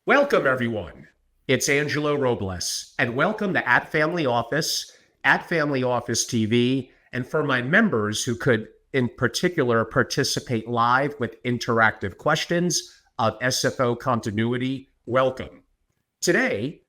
Welcome, everyone. It's Angelo Robles, and welcome to At Family Office, At Family Office TV, and for my members who could, in particular, participate live with interactive questions of SFO continuity, welcome. Today,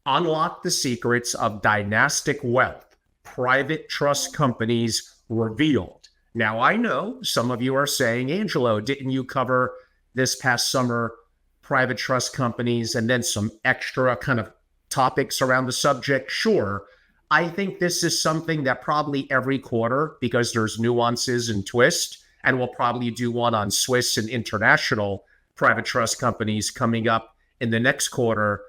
unlock the secrets of dynastic wealth, private trust companies revealed. Now, I know some of you are saying, Angelo, didn't you cover this past summer private trust companies and then some extra kind of topics around the subject? Sure. I think this is something that probably every quarter, because there's nuances and twists, and we'll probably do one on Swiss and international private trust companies coming up in the next quarter.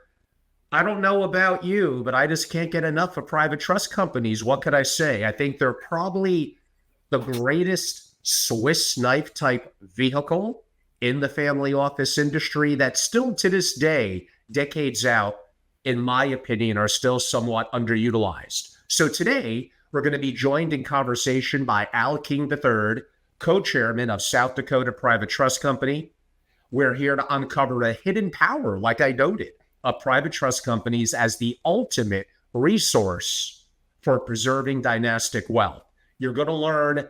I don't know about you, but I just can't get enough of private trust companies. What could I say? I think they're probably the greatest Swiss knife type vehicle in the family office industry that still to this day, decades out, in my opinion, are still somewhat underutilized. So today, we're going to be joined in conversation by Al King III, co-chairman of South Dakota Private Trust Company. We're here to uncover a hidden power, like I noted, of private trust companies as the ultimate resource for preserving dynastic wealth. You're going to learn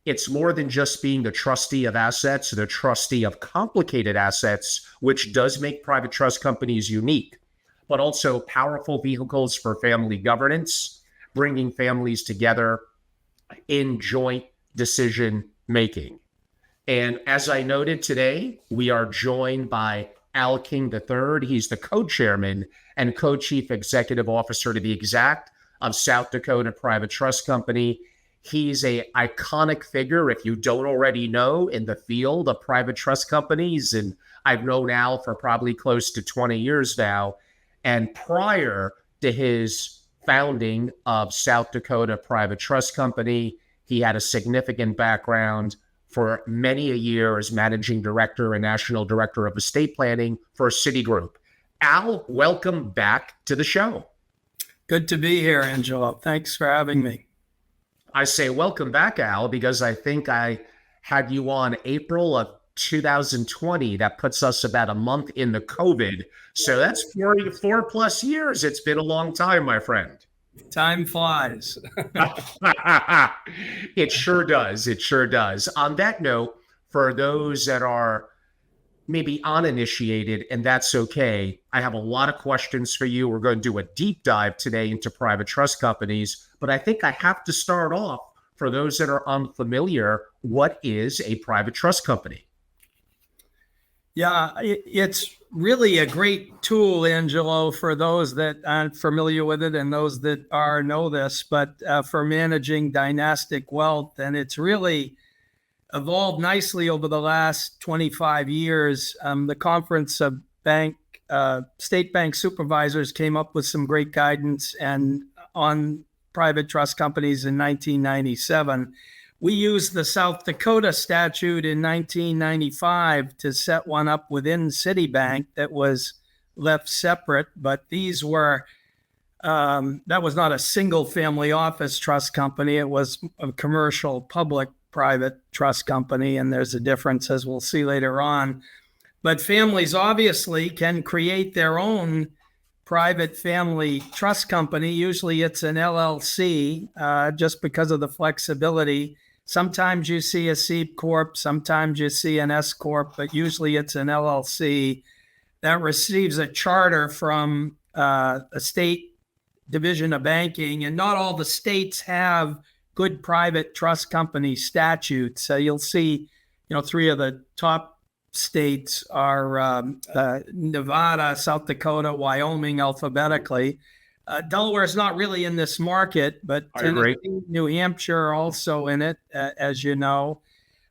it's more than just being the trustee of assets, the trustee of complicated assets, which does make private trust companies unique, but also powerful vehicles for family governance, bringing families together in joint decision making. And as I noted today, we are joined by Al King III. He's the co-chairman and co-chief executive officer, to be exact, of South Dakota Private Trust Company. He's an iconic figure, if you don't already know, in the field of private trust companies. And I've known Al for probably close to 20 years now. And prior to his founding of South Dakota Private Trust Company, he had a significant background for many a year as managing director and national director of estate planning for Citigroup. Al, welcome back to the show. Good to be here, Angelo. Thanks for having me. I say welcome back, Al, because I think I had you on April of 2020. That puts us about a month into COVID. So that's 4 plus years. It's been a long time, my friend. Time flies. It sure does. It sure does. On that note, for those that are maybe uninitiated, and that's okay, I have a lot of questions for you. We're going to do a deep dive today into private trust companies, but I think I have to start off, for those that are unfamiliar, what is a private trust company? Yeah, it's really a great tool, Angelo, for those that aren't familiar with it and those that are know this, but for managing dynastic wealth. And it's really evolved nicely over the last 25 years. The Conference of State Bank Supervisors came up with some great guidance and on private trust companies in 1997. We used the South Dakota statute in 1995 to set one up within Citibank that was left separate, but these were, that was not a single family office trust company. It was a commercial public private trust company, and there's a difference, as we'll see later on. But families obviously can create their own private family trust company. Usually it's an LLC, just because of the flexibility. Sometimes you see a C Corp, sometimes you see an S Corp, but usually it's an LLC that receives a charter from a state division of banking. And not all the states have good private trust company statutes. So you'll see, 3 of the top states are Nevada, South Dakota, Wyoming, alphabetically. Delaware is not really in this market, but Tennessee, New Hampshire are also in it, as you know.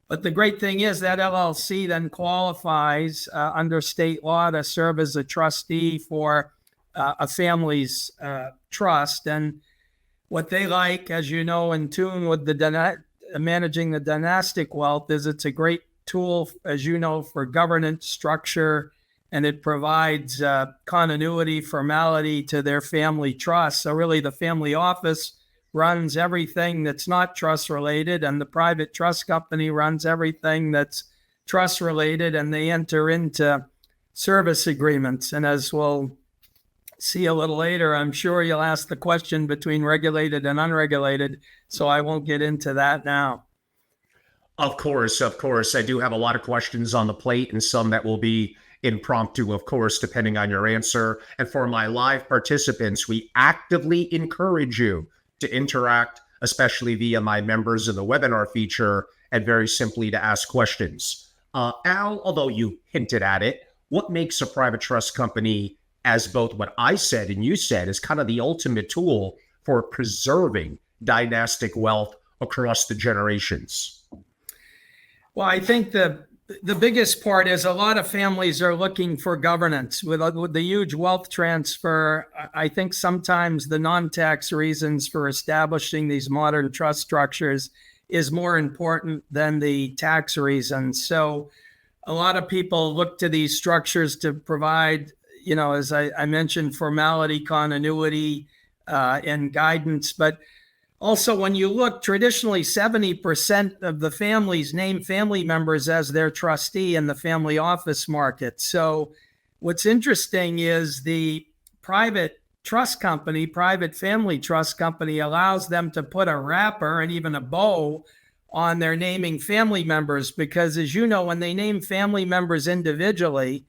But the great thing is that LLC then qualifies under state law to serve as a trustee for a family's trust. And what they like, as you know, in tune with the managing the dynastic wealth, is it's a great tool, as you know, for governance structure, and it provides continuity, formality to their family trust. So really the family office runs everything that's not trust related, and the private trust company runs everything that's trust related, and they enter into service agreements. And as we'll see a little later, I'm sure you'll ask the question between regulated and unregulated, so I won't get into that now. Of course, of course. I do have a lot of questions on the plate and some that will be impromptu, of course, depending on your answer. And for my live participants, we actively encourage you to interact, especially via my members in the webinar feature, and very simply to ask questions. Al, although you hinted at it, what makes a private trust company, as both what I said and you said, is kind of the ultimate tool for preserving dynastic wealth across the generations? Well, I think the biggest part is a lot of families are looking for governance with the huge wealth transfer. I think sometimes the non-tax reasons for establishing these modern trust structures is more important than the tax reasons. So a lot of people look to these structures to provide, as I mentioned, formality, continuity, and guidance. But also, when you look, traditionally 70% of the families name family members as their trustee in the family office market. So what's interesting is the private trust company, private family trust company, allows them to put a wrapper and even a bow on their naming family members, because as you know, when they name family members individually,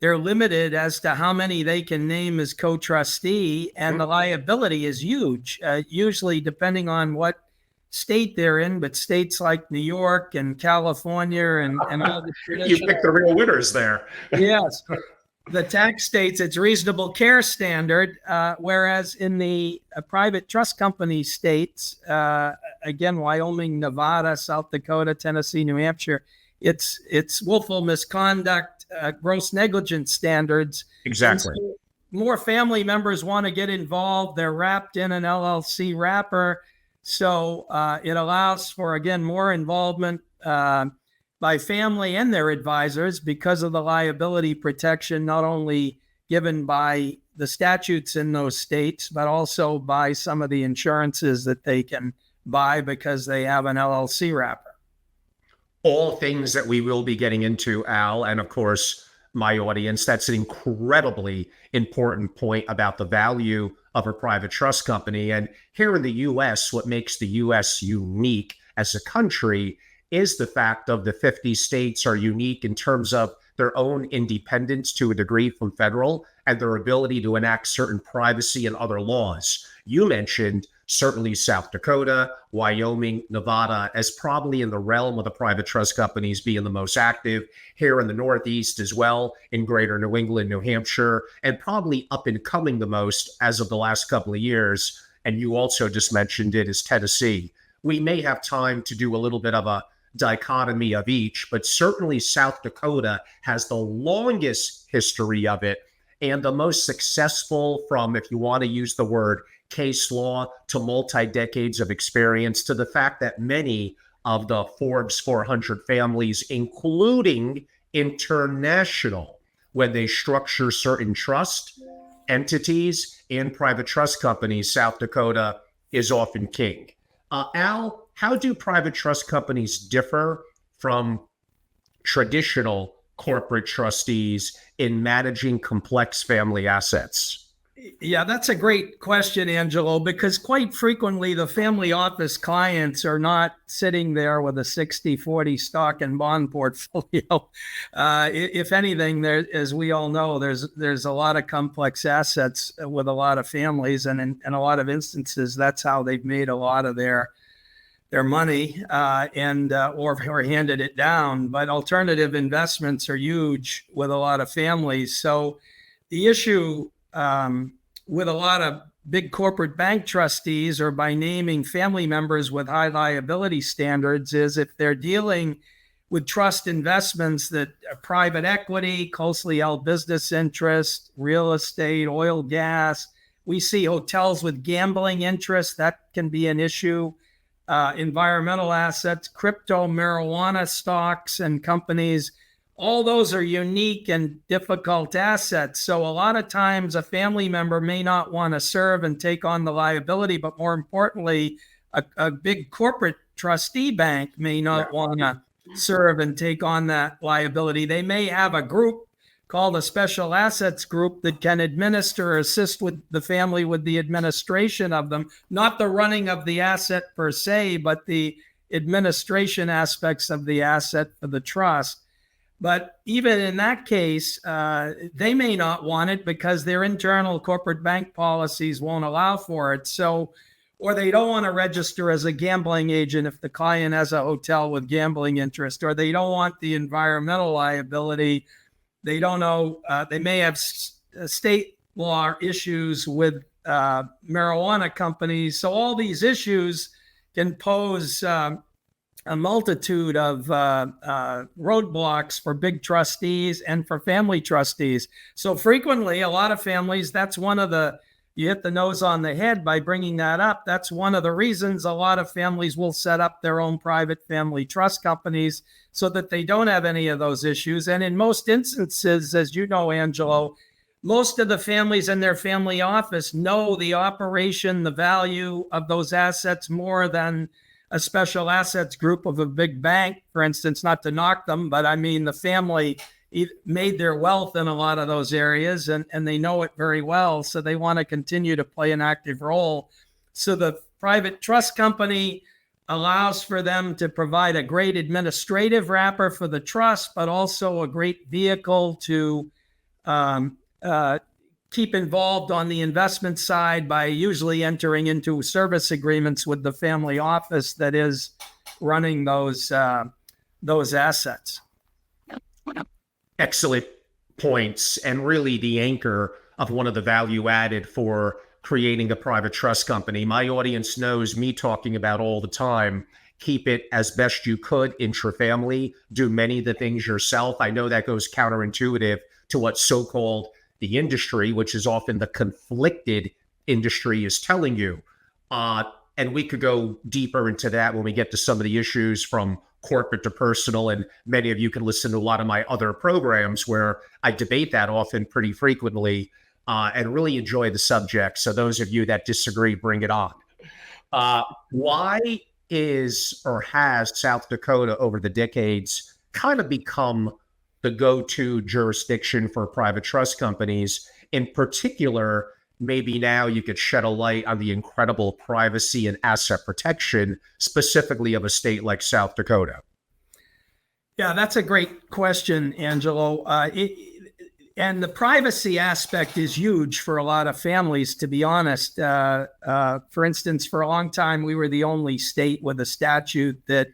they're limited as to how many they can name as co-trustee, and the liability is huge, usually depending on what state they're in, but states like New York and California and all the traditional... You picked the real winners there. Yes. The tax states, it's reasonable care standard, whereas in the private trust company states, again, Wyoming, Nevada, South Dakota, Tennessee, New Hampshire, it's willful misconduct, gross negligence standards. Exactly. So more family members want to get involved. They're wrapped in an LLC wrapper. So it allows for, again, more involvement by family and their advisors because of the liability protection, not only given by the statutes in those states, but also by some of the insurances that they can buy because they have an LLC wrapper. All things that we will be getting into, Al, and of course, my audience. That's an incredibly important point about the value of a private trust company. And here in the U.S., what makes the U.S. unique as a country is the fact of the 50 states are unique in terms of their own independence to a degree from federal and their ability to enact certain privacy and other laws. You mentioned certainly South Dakota, Wyoming, Nevada as probably in the realm of the private trust companies being the most active, here in the Northeast as well, in greater New England, New Hampshire, and probably up and coming the most as of the last couple of years. And you also just mentioned it is Tennessee. We may have time to do a little bit of a dichotomy of each, but certainly South Dakota has the longest history of it and the most successful from, if you want to use the word, case law to multi-decades of experience, to the fact that many of the Forbes 400 families, including international, when they structure certain trust entities and private trust companies, South Dakota is often king. Al, how do private trust companies differ from traditional corporate trustees in managing complex family assets? Yeah, that's a great question, Angelo, because quite frequently the family office clients are not sitting there with a 60-40 stock and bond portfolio. If anything, there, as we all know, there's a lot of complex assets with a lot of families, and in a lot of instances, that's how they've made a lot of their money or handed it down. But alternative investments are huge with a lot of families. So the issue with a lot of big corporate bank trustees, or by naming family members with high liability standards, is if they're dealing with trust investments that are private equity, closely held business interests, real estate, oil, gas. We see hotels with gambling interests. That can be an issue. Environmental assets, crypto, marijuana stocks and companies. all those are unique and difficult assets. So a lot of times a family member may not want to serve and take on the liability, but more importantly, a big corporate trustee bank may not want to serve and take on that liability. They may have a group called a special assets group that can administer or assist with the family with the administration of them, not the running of the asset per se, but the administration aspects of the asset for the trust. But even in that case, they may not want it because their internal corporate bank policies won't allow for it. So, or they don't want to register as a gambling agent if the client has a hotel with gambling interest, or they don't want the environmental liability. They don't know, they may have state law issues with marijuana companies. So all these issues can pose a multitude of roadblocks for big trustees and for family trustees. So frequently, a lot of families, that's one of the, you hit the nose on the head by bringing that up. That's one of the reasons a lot of families will set up their own private family trust companies so that they don't have any of those issues. And in most instances, as you know, Angelo, most of the families in their family office know the operation, the value of those assets more than a special assets group of a big bank, for instance, not to knock them, but I mean, the family made their wealth in a lot of those areas and they know it very well. So they want to continue to play an active role. So the private trust company allows for them to provide a great administrative wrapper for the trust, but also a great vehicle to keep involved on the investment side by usually entering into service agreements with the family office that is running those assets. Excellent points, and really the anchor of one of the value added for creating a private trust company. My audience knows me talking about all the time. Keep it as best you could intra-family, do many of the things yourself. I know that goes counterintuitive to what so-called the industry, which is often the conflicted industry, is telling you. And we could go deeper into that when we get to some of the issues from corporate to personal. And many of you can listen to a lot of my other programs where I debate that often pretty frequently and really enjoy the subject. So those of you that disagree, bring it on. Why is or has South Dakota over the decades kind of become the go-to jurisdiction for private trust companies? In particular, maybe now you could shed a light on the incredible privacy and asset protection, specifically of a state like South Dakota. Yeah, that's a great question, Angelo. And the privacy aspect is huge for a lot of families, to be honest. For instance, for a long time, we were the only state with a statute that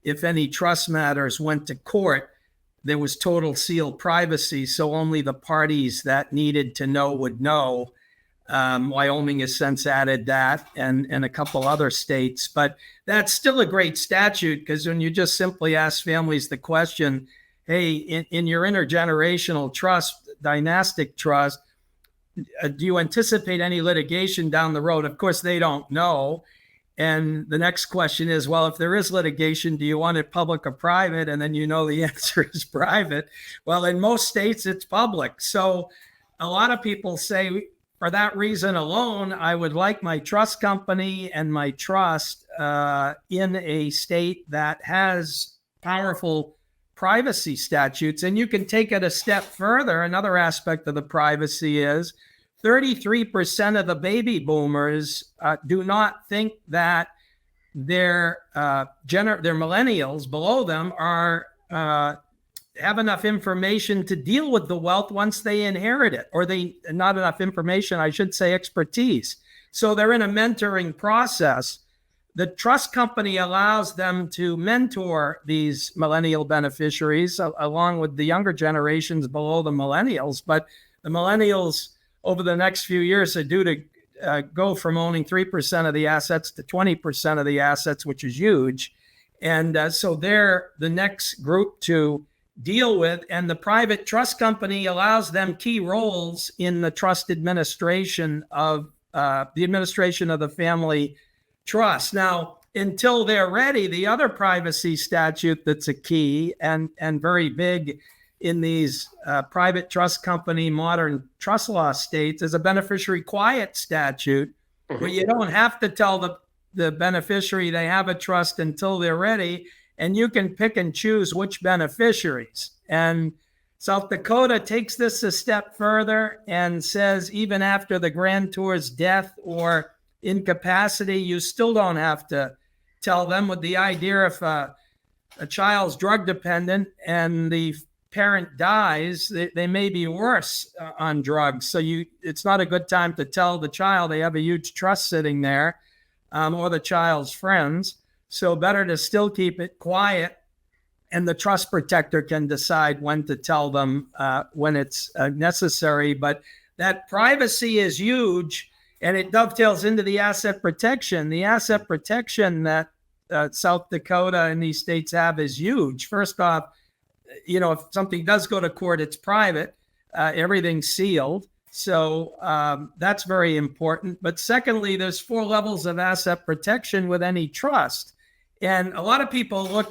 if any trust matters went to court, there was total sealed privacy. So only the parties that needed to know would know. Wyoming has since added that and a couple other states. But that's still a great statute because when you just simply ask families the question, hey, in your intergenerational trust, Dynastic trust, do you anticipate any litigation down the road? Of course, they don't know. And the next question is, well, if there is litigation, do you want it public or private? And then you know the answer is private. Well, in most states, it's public. So a lot of people say, for that reason alone, I would like my trust company and my trust in a state that has powerful privacy statutes. And you can take it a step further. Another aspect of the privacy is 33% of the baby boomers do not think that their millennials below them are have enough information to deal with the wealth once they inherit it, or they not enough information, I should say, expertise. So they're in a mentoring process. The trust company allows them to mentor these millennial beneficiaries along with the younger generations below the millennials. But the millennials over the next few years are due to go from owning 3% of the assets to 20% of the assets, which is huge. And so they're the next group to deal with. And the private trust company allows them key roles in the trust administration of the family trust. Now, until they're ready, the other privacy statute that's a key and very big in these private trust company, modern trust law states is a beneficiary quiet statute, where you don't have to tell the beneficiary they have a trust until they're ready, and you can pick and choose which beneficiaries. And South Dakota takes this a step further and says even after the grantor's death or incapacity, you still don't have to tell them, with the idea if a child's drug dependent and the parent dies, they may be worse on drugs. So it's not a good time to tell the child they have a huge trust sitting there, or the child's friends. So better to still keep it quiet, and the trust protector can decide when to tell them when it's necessary. But that privacy is huge, and it dovetails into the asset protection. The asset protection that South Dakota and these states have is huge. First off, if something does go to court, it's private. Everything's sealed. So that's very important. But secondly, there's 4 levels of asset protection with any trust. And a lot of people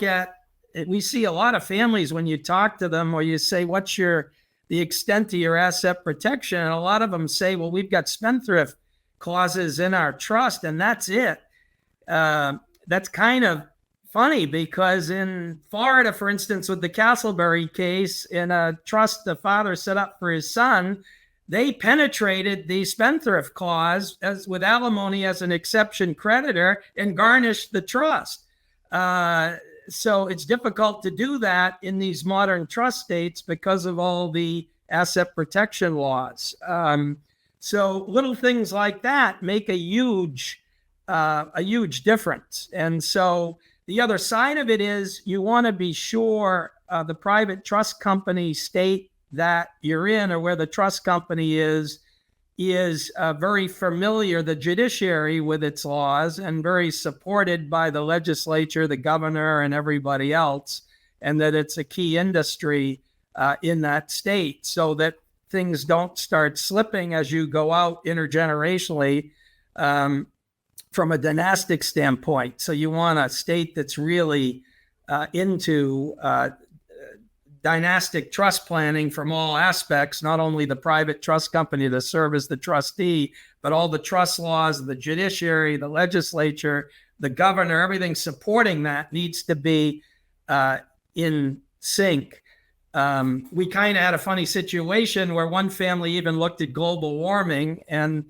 we see a lot of families when you talk to them, or you say, what's the extent of your asset protection? And a lot of them say, well, we've got spendthrift clauses in our trust, and that's it. That's kind of funny, because in Florida, for instance, with the Castleberry case, in a trust the father set up for his son, they penetrated the spendthrift clause with alimony as an exception creditor and garnished the trust. So it's difficult to do that in these modern trust states because of all the asset protection laws. So little things like that make a huge difference. And so the other side of it is you want to be sure the private trust company state that you're in, or where the trust company is very familiar, the judiciary, with its laws, and very supported by the legislature, the governor, and everybody else, and that it's a key industry in that state, so that things don't start slipping as you go out intergenerationally from a dynastic standpoint. So you want a state that's really into dynastic trust planning from all aspects, not only the private trust company to serve as the trustee, but all the trust laws, the judiciary, the legislature, the governor, everything supporting that needs to be in sync. We kind of had a funny situation where one family even looked at global warming, and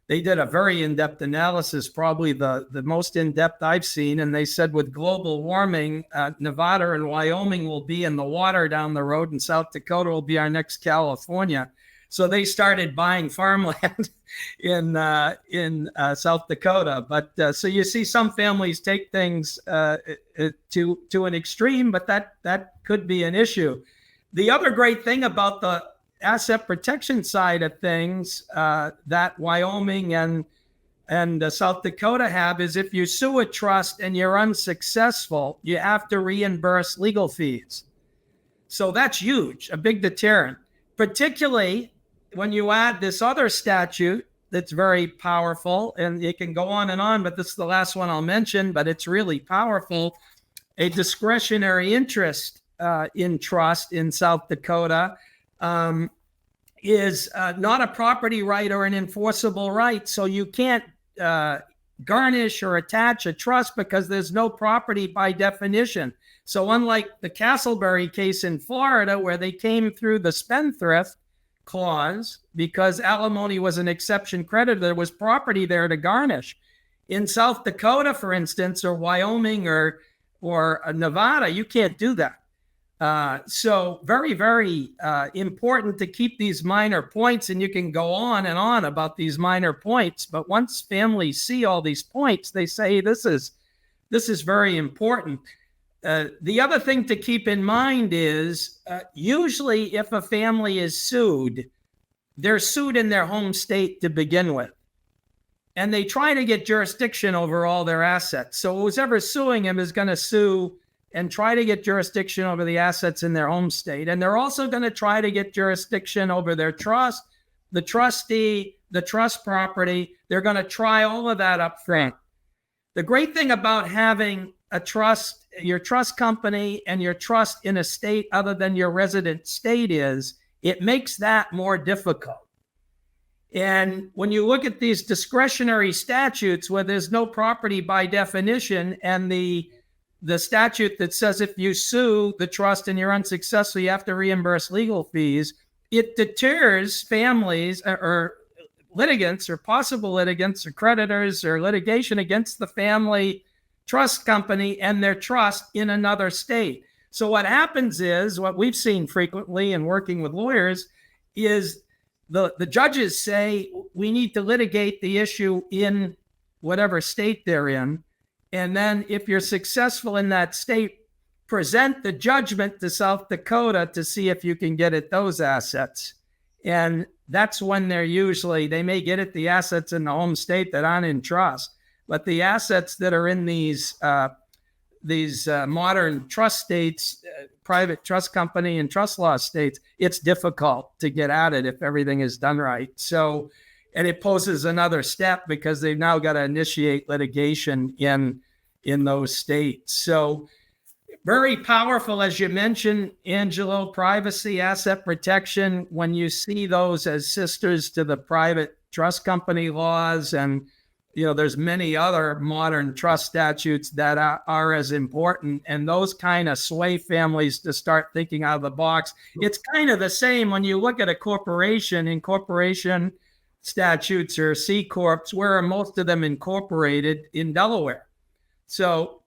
they did a very in-depth analysis, probably the most in-depth I've seen. And they said with global warming, Nevada and Wyoming will be in the water down the road, and South Dakota will be our next California. So they started buying farmland in South Dakota. But so you see some families take things to an extreme, but that could be an issue. The other great thing about the asset protection side of things that Wyoming and South Dakota have is if you sue a trust and you're unsuccessful, you have to reimburse legal fees. So that's huge, a big deterrent, particularly when you add this other statute that's very powerful, and it can go on, but this is the last one I'll mention, but it's really powerful. A discretionary interest in trust in South Dakota is not a property right or an enforceable right. So you can't garnish or attach a trust because there's no property by definition. So unlike the Castleberry case in Florida, where they came through the spendthrift clause because alimony was an exception creditor, there was property there to garnish. In South Dakota, for instance, or Wyoming or Nevada, you can't do that. So very, very important to keep these minor points, and you can go on and on about these minor points. But once families see all these points, they say, this is very important. The other thing to keep in mind is usually if a family is sued, they're sued in their home state to begin with. And they try to get jurisdiction over all their assets. So who's ever suing them is going to sue and try to get jurisdiction over the assets in their home state. And they're also going to try to get jurisdiction over their trust, the trustee, the trust property. They're going to try all of that up front. The great thing about having a trust, your trust company and your trust in a state other than your resident state is, it makes that more difficult. And when you look at these discretionary statutes where there's no property by definition, and the statute that says if you sue the trust and you're unsuccessful, you have to reimburse legal fees, it deters families or litigants or possible litigants or creditors or litigation against the family trust company and their trust in another state. So what happens is, what we've seen frequently in working with lawyers is the judges say we need to litigate the issue in whatever state they're in. And then if you're successful in that state, present the judgment to South Dakota to see if you can get at those assets. And that's when they may get at the assets in the home state that aren't in trust. But the assets that are in these modern trust states, private trust company and trust law states, it's difficult to get at it if everything is done right. So, and it poses another step because they've now got to initiate litigation in those states. So very powerful, as you mentioned, Angelo, privacy, asset protection, when you see those as sisters to the private trust company laws. And there's many other modern trust statutes that are as important, and those kind of sway families to start thinking out of the box. It's kind of the same when you look at a corporation. Incorporation statutes or C corps, where are most of them incorporated? In Delaware. So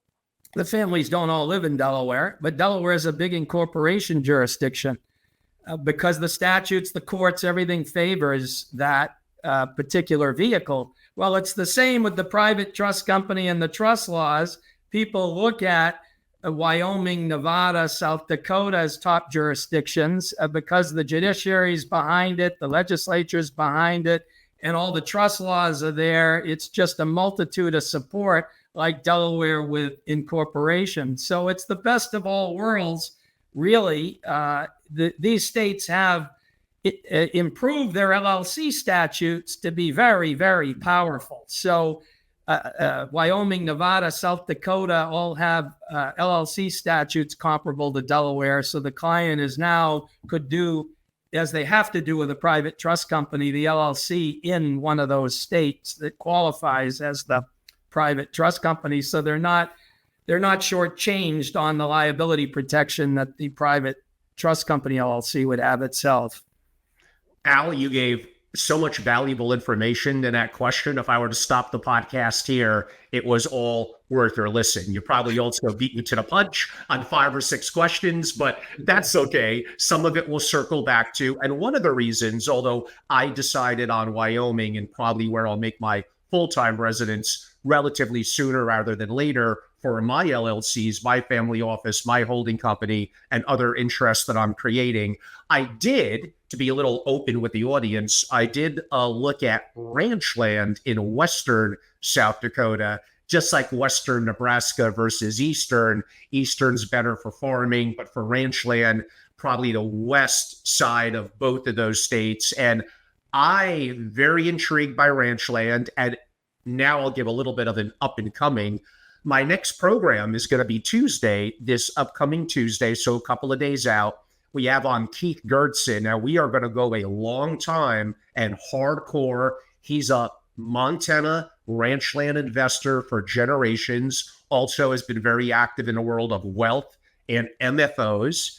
the families don't all live in Delaware, but Delaware is a big incorporation jurisdiction because the statutes, the courts, everything favors that particular vehicle. Well, it's the same with the private trust company and the trust laws. People look at Wyoming, Nevada, South Dakota as top jurisdictions because the judiciary is behind it, the legislature is behind it, and all the trust laws are there. It's just a multitude of support, like Delaware with incorporation. So it's the best of all worlds, really. These states have improve their LLC statutes to be very, very powerful. So Wyoming, Nevada, South Dakota all have LLC statutes comparable to Delaware. So the client could do, as they have to do with a private trust company, the LLC in one of those states that qualifies as the private trust company. So they're not shortchanged on the liability protection that the private trust company LLC would have itself. Al, you gave so much valuable information in that question. If I were to stop the podcast here, it was all worth your listen. You probably also beat me to the punch on 5 or 6 questions, but that's okay. Some of it will circle back to. And one of the reasons, although I decided on Wyoming and probably where I'll make my full-time residence relatively sooner rather than later for my LLCs, my family office, my holding company, and other interests that I'm creating, I did, to be a little open with the audience, I did look at ranch land in western South Dakota, just like western Nebraska versus eastern. Eastern's better for farming, but for ranch land, probably the west side of both of those states. And I'm very intrigued by ranch land. And now I'll give a little bit of an up and coming. My next program is going to be Tuesday, this upcoming Tuesday, so a couple of days out. We have on Keith Gertson. Now, we are going to go a long time and hardcore. He's a Montana ranch land investor for generations, also has been very active in the world of wealth and MFOs.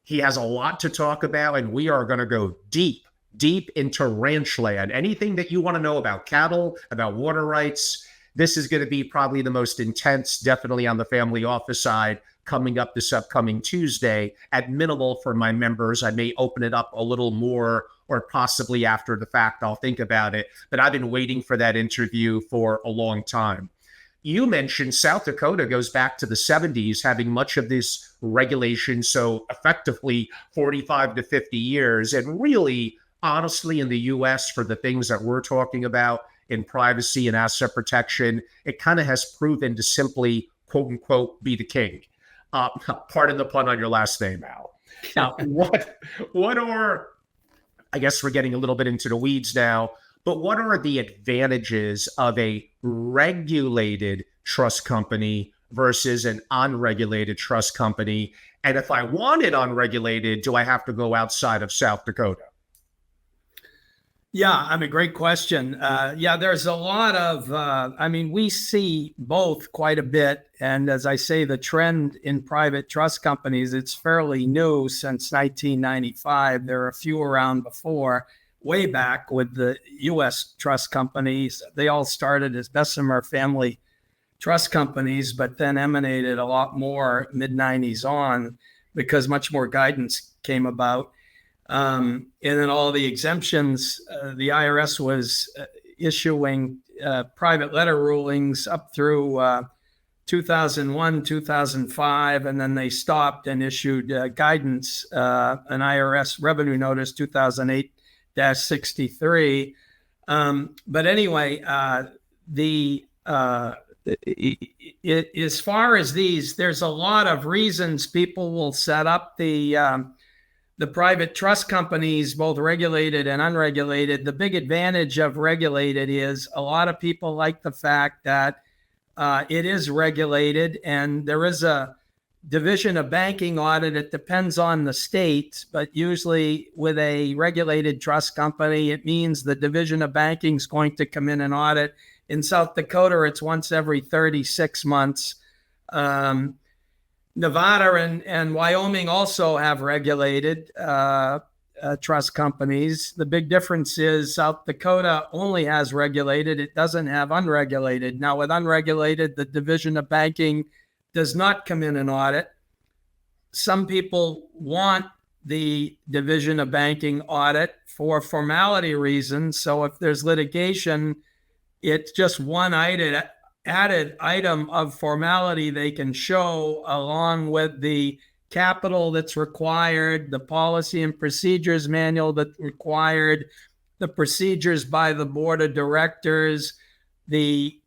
He has a lot to talk about, and we are going to go deep into ranch land. Anything that you want to know about cattle, about water rights, this is going to be probably the most intense, definitely on the family office side, coming up this upcoming Tuesday. At minimal for my members, I may open it up a little more, or possibly after the fact, I'll think about it. But I've been waiting for that interview for a long time. You mentioned South Dakota goes back to the 70s, having much of this regulation, so effectively 45 to 50 years. And really, honestly, in the U.S., for the things that we're talking about in privacy and asset protection, it kind of has proven to simply, quote unquote, be the king. Pardon the pun on your last name, Al. Now, what are, I guess we're getting a little bit into the weeds now, but what are the advantages of a regulated trust company versus an unregulated trust company? And if I want it unregulated, do I have to go outside of South Dakota? Yeah, I mean, great question. Yeah, there's a lot of, we see both quite a bit. And as I say, the trend in private trust companies, it's fairly new since 1995. There are a few around before, way back with the U.S. trust companies. They all started as Bessemer family trust companies, but then emanated a lot more mid-90s on because much more guidance came about. And then all the exemptions, the IRS was issuing private letter rulings up through 2001, 2005, and then they stopped and issued guidance, an IRS revenue notice 2008-63. But anyway, as far as these, there's a lot of reasons people will set up the private trust companies, both regulated and unregulated. The big advantage of regulated is a lot of people like the fact that it is regulated and there is a division of banking audit. It depends on the state, but usually with a regulated trust company, it means the division of banking is going to come in and audit. In South Dakota, it's once every 36 months. Nevada and Wyoming also have regulated trust companies. The big difference is South Dakota only has regulated. It doesn't have unregulated. Now, with unregulated, the Division of Banking does not come in and audit. Some people want the Division of Banking audit for formality reasons. So if there's litigation, it's just one added item of formality they can show along with the capital that's required, the policy and procedures manual that's required, the procedures by the board of directors, the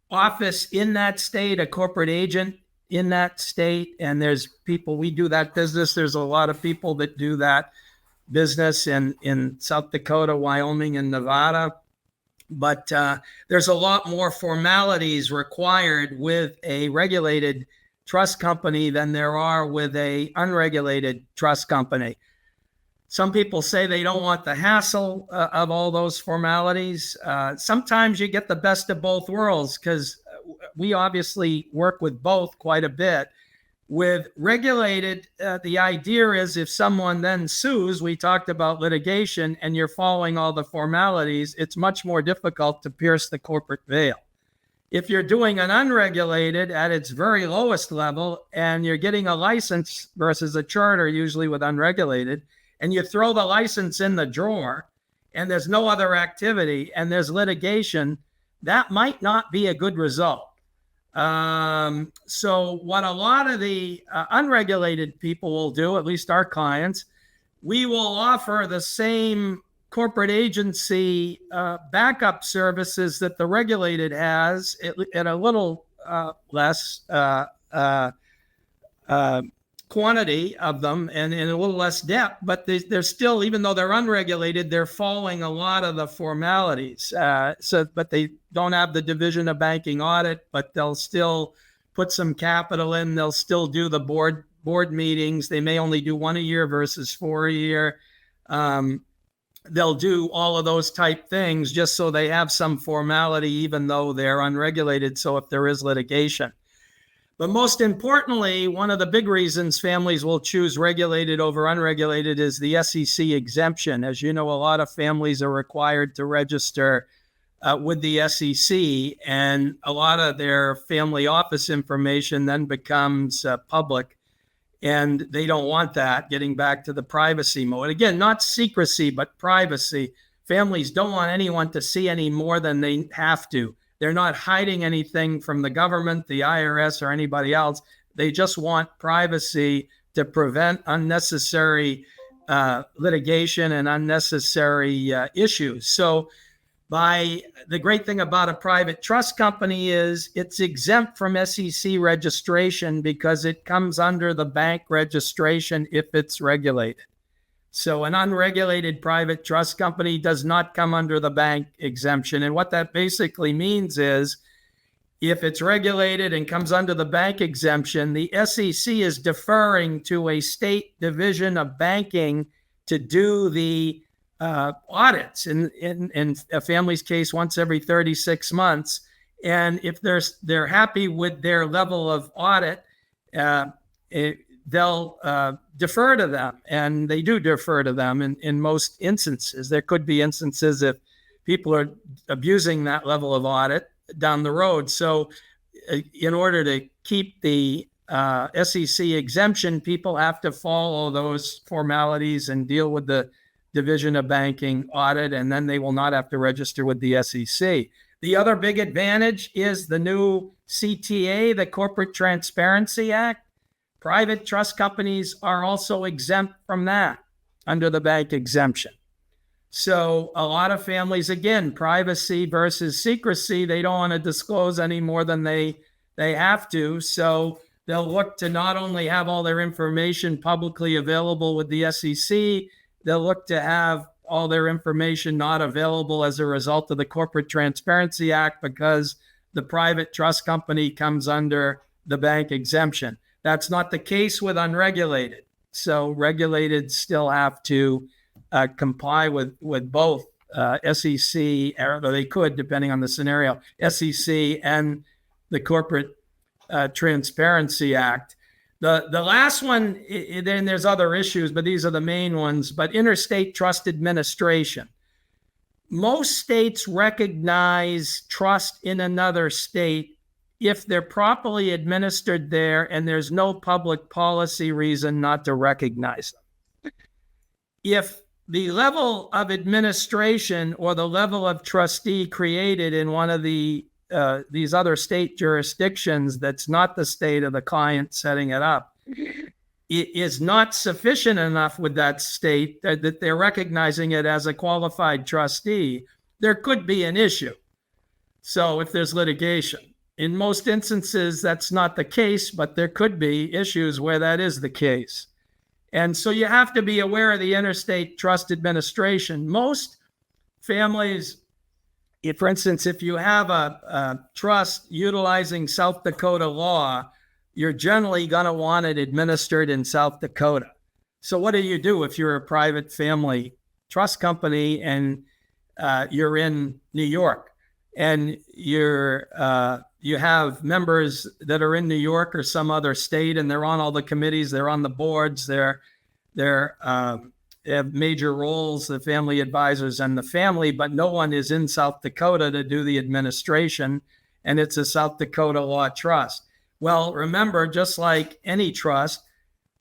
office in that state, a corporate agent in that state. And there's people, we do that business. There's a lot of people that do that business in South Dakota, Wyoming, and Nevada. But there's a lot more formalities required with a regulated trust company than there are with a unregulated trust company. Some people say they don't want the hassle of all those formalities. Sometimes you get the best of both worlds because we obviously work with both quite a bit. With regulated, the idea is if someone then sues, we talked about litigation, and you're following all the formalities, it's much more difficult to pierce the corporate veil. If you're doing an unregulated at its very lowest level and you're getting a license versus a charter, usually with unregulated, and you throw the license in the drawer and there's no other activity and there's litigation, that might not be a good result. So what a lot of the unregulated people will do, at least our clients, we will offer the same corporate agency backup services that the regulated has at a little less quantity of them and in a little less depth, but they're still, even though they're unregulated, they're following a lot of the formalities. But they don't have the Division of Banking audit, but they'll still put some capital in. They'll still do the board meetings. They may only do one a year versus 4 a year. They'll do all of those type things just so they have some formality, even though they're unregulated. So if there is litigation. But most importantly, one of the big reasons families will choose regulated over unregulated is the SEC exemption. As you know, a lot of families are required to register with the SEC, and a lot of their family office information then becomes public, and they don't want that, getting back to the privacy mode. Again, not secrecy, but privacy. Families don't want anyone to see any more than they have to. They're not hiding anything from the government, the IRS, or anybody else. They just want privacy to prevent unnecessary litigation and unnecessary issues. So the great thing about a private trust company is it's exempt from SEC registration because it comes under the bank registration if it's regulated. So an unregulated private trust company does not come under the bank exemption. And what that basically means is if it's regulated and comes under the bank exemption, the SEC is deferring to a state division of banking to do the audits in a family's case once every 36 months. And if they're happy with their level of audit, they'll defer to them, and they do defer to them in most instances. There could be instances if people are abusing that level of audit down the road. So in order to keep the SEC exemption, people have to follow those formalities and deal with the Division of Banking audit, and then they will not have to register with the SEC. The other big advantage is the new CTA, the Corporate Transparency Act. Private trust companies are also exempt from that under the bank exemption. So a lot of families, again, privacy versus secrecy, they don't want to disclose any more than they have to. So they'll look to not only have all their information publicly available with the SEC, they'll look to have all their information not available as a result of the Corporate Transparency Act because the private trust company comes under the bank exemption. That's not the case with unregulated. So regulated still have to comply with both SEC, or they could, depending on the scenario, SEC and the Corporate Transparency Act. The last one, then there's other issues, but these are the main ones, but interstate trust administration. Most states recognize trust in another state if they're properly administered there and there's no public policy reason not to recognize them. If the level of administration or the level of trustee created in one of these other state jurisdictions that's not the state of the client setting it up, it is not sufficient enough with that state that they're recognizing it as a qualified trustee, there could be an issue. So if there's litigation, in most instances, that's not the case, but there could be issues where that is the case. And so you have to be aware of the interstate trust administration. Most families, for instance, if you have a trust utilizing South Dakota law, you're generally going to want it administered in South Dakota. So what do if you're a private family trust company and you're in New York and you have members that are in New York or some other state, and they're on all the committees, they're on the boards, they have major roles, the family advisors and the family, but no one is in South Dakota to do the administration, and it's a South Dakota law trust. Well, remember, just like any trust,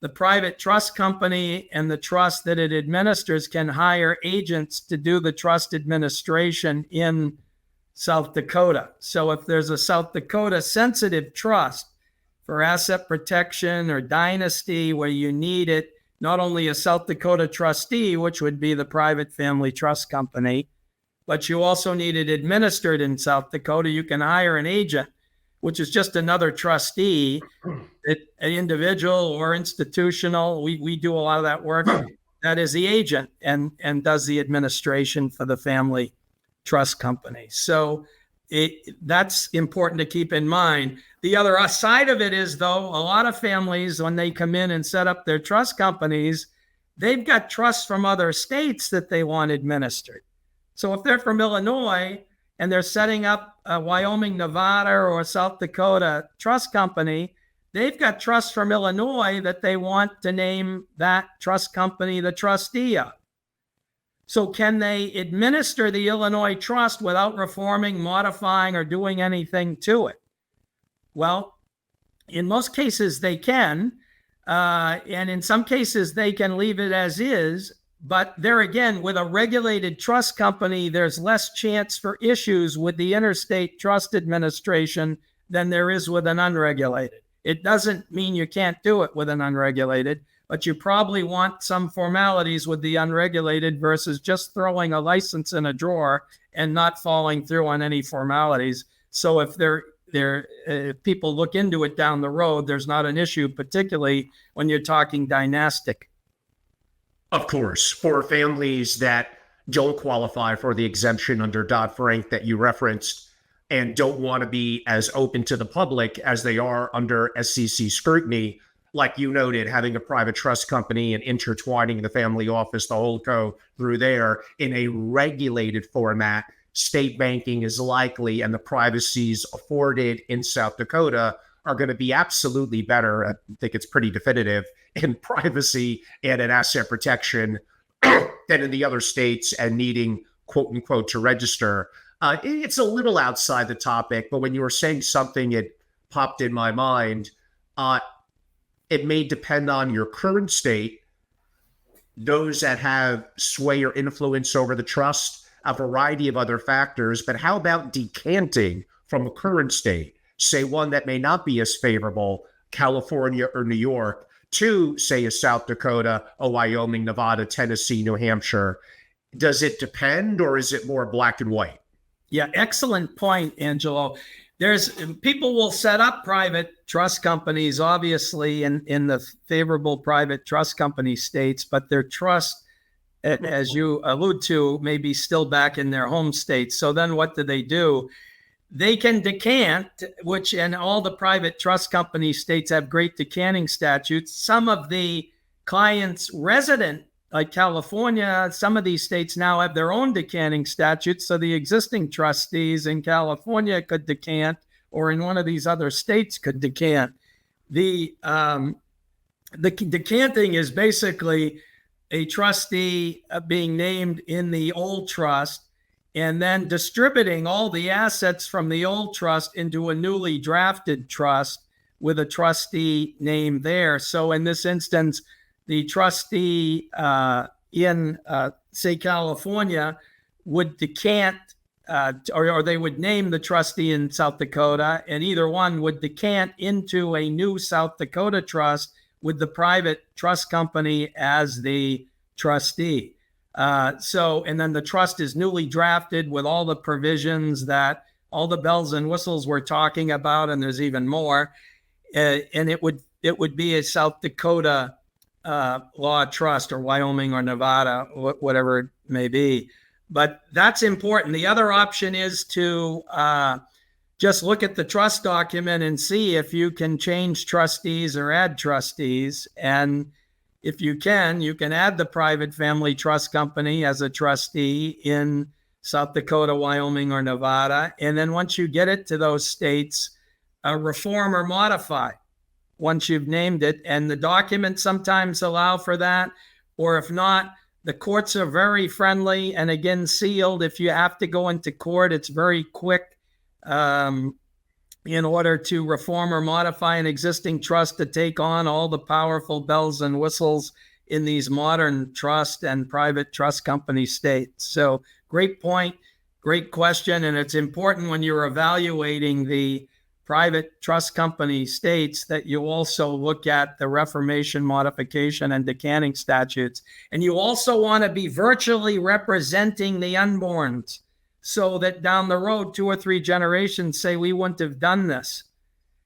the private trust company and the trust that it administers can hire agents to do the trust administration in South Dakota. So if there's a South Dakota sensitive trust for asset protection or dynasty where you need it, not only a South Dakota trustee, which would be the private family trust company, but you also need it administered in South Dakota, you can hire an agent, which is just another trustee, an individual or institutional. We do a lot of that work. That is the agent and does the administration for the family trust company. So that's important to keep in mind. The other side of it is, though, a lot of families, when they come in and set up their trust companies, they've got trusts from other states that they want administered. So if they're from Illinois and they're setting up a Wyoming, Nevada, or South Dakota trust company, they've got trusts from Illinois that they want to name that trust company the trustee of. So can they administer the Illinois trust without reforming, modifying, or doing anything to it? Well, in most cases they can, and in some cases they can leave it as is. But there again, with a regulated trust company, there's less chance for issues with the interstate trust administration than there is with an unregulated. It doesn't mean you can't do it with an unregulated, but you probably want some formalities with the unregulated versus just throwing a license in a drawer and not following through on any formalities. So if people look into it down the road, there's not an issue, particularly when you're talking dynastic. Of course, for families that don't qualify for the exemption under Dodd-Frank that you referenced, and don't want to be as open to the public as they are under SEC scrutiny. Like you noted, having a private trust company and intertwining the family office, the holdco through there in a regulated format, state banking is likely, and the privacies afforded in South Dakota are going to be absolutely better. I think it's pretty definitive in privacy and in asset protection than in the other states, and needing, quote unquote, to register. It's a little outside the topic, but when you were saying something, it popped in my mind. It may depend on your current state, those that have sway or influence over the trust, a variety of other factors. But how about decanting from a current state, say one that may not be as favorable, California or New York, to, say, a South Dakota, a Wyoming, Nevada, Tennessee, New Hampshire? Does it depend, or is it more black and white? Yeah, excellent point, Angelo. People will set up private trust companies, obviously, in the favorable private trust company states, but their trust, as you allude to, may be still back in their home states. So then what do? They can decant, which in all the private trust company states have great decanting statutes. Some of the clients resident, like California, some of these states now have their own decanting statutes. So the existing trustees in California could decant, or in one of these other states could decant. The decanting is basically a trustee being named in the old trust and then distributing all the assets from the old trust into a newly drafted trust with a trustee name there. So in this instance, the trustee in, say, California would decant, or they would name the trustee in South Dakota, and either one would decant into a new South Dakota trust with the private trust company as the trustee. And then the trust is newly drafted with all the provisions, that all the bells and whistles we're talking about, and there's even more. And it would be a South Dakota law trust, or Wyoming or Nevada, whatever it may be. But that's important. The other option is to just look at the trust document and see if you can change trustees or add trustees. And if you can add the private family trust company as a trustee in South Dakota, Wyoming, or Nevada. And then once you get it to those states, reform or modify once you've named it. And the documents sometimes allow for that. Or if not, the courts are very friendly and, again, sealed. If you have to go into court, it's very quick in order to reform or modify an existing trust to take on all the powerful bells and whistles in these modern trust and private trust company states. So great point, great question. And it's important when you're evaluating the private trust company states that you also look at the reformation, modification, and decanting statutes. And you also want to be virtually representing the unborns, so that down the road, 2 or 3 generations say, we wouldn't have done this.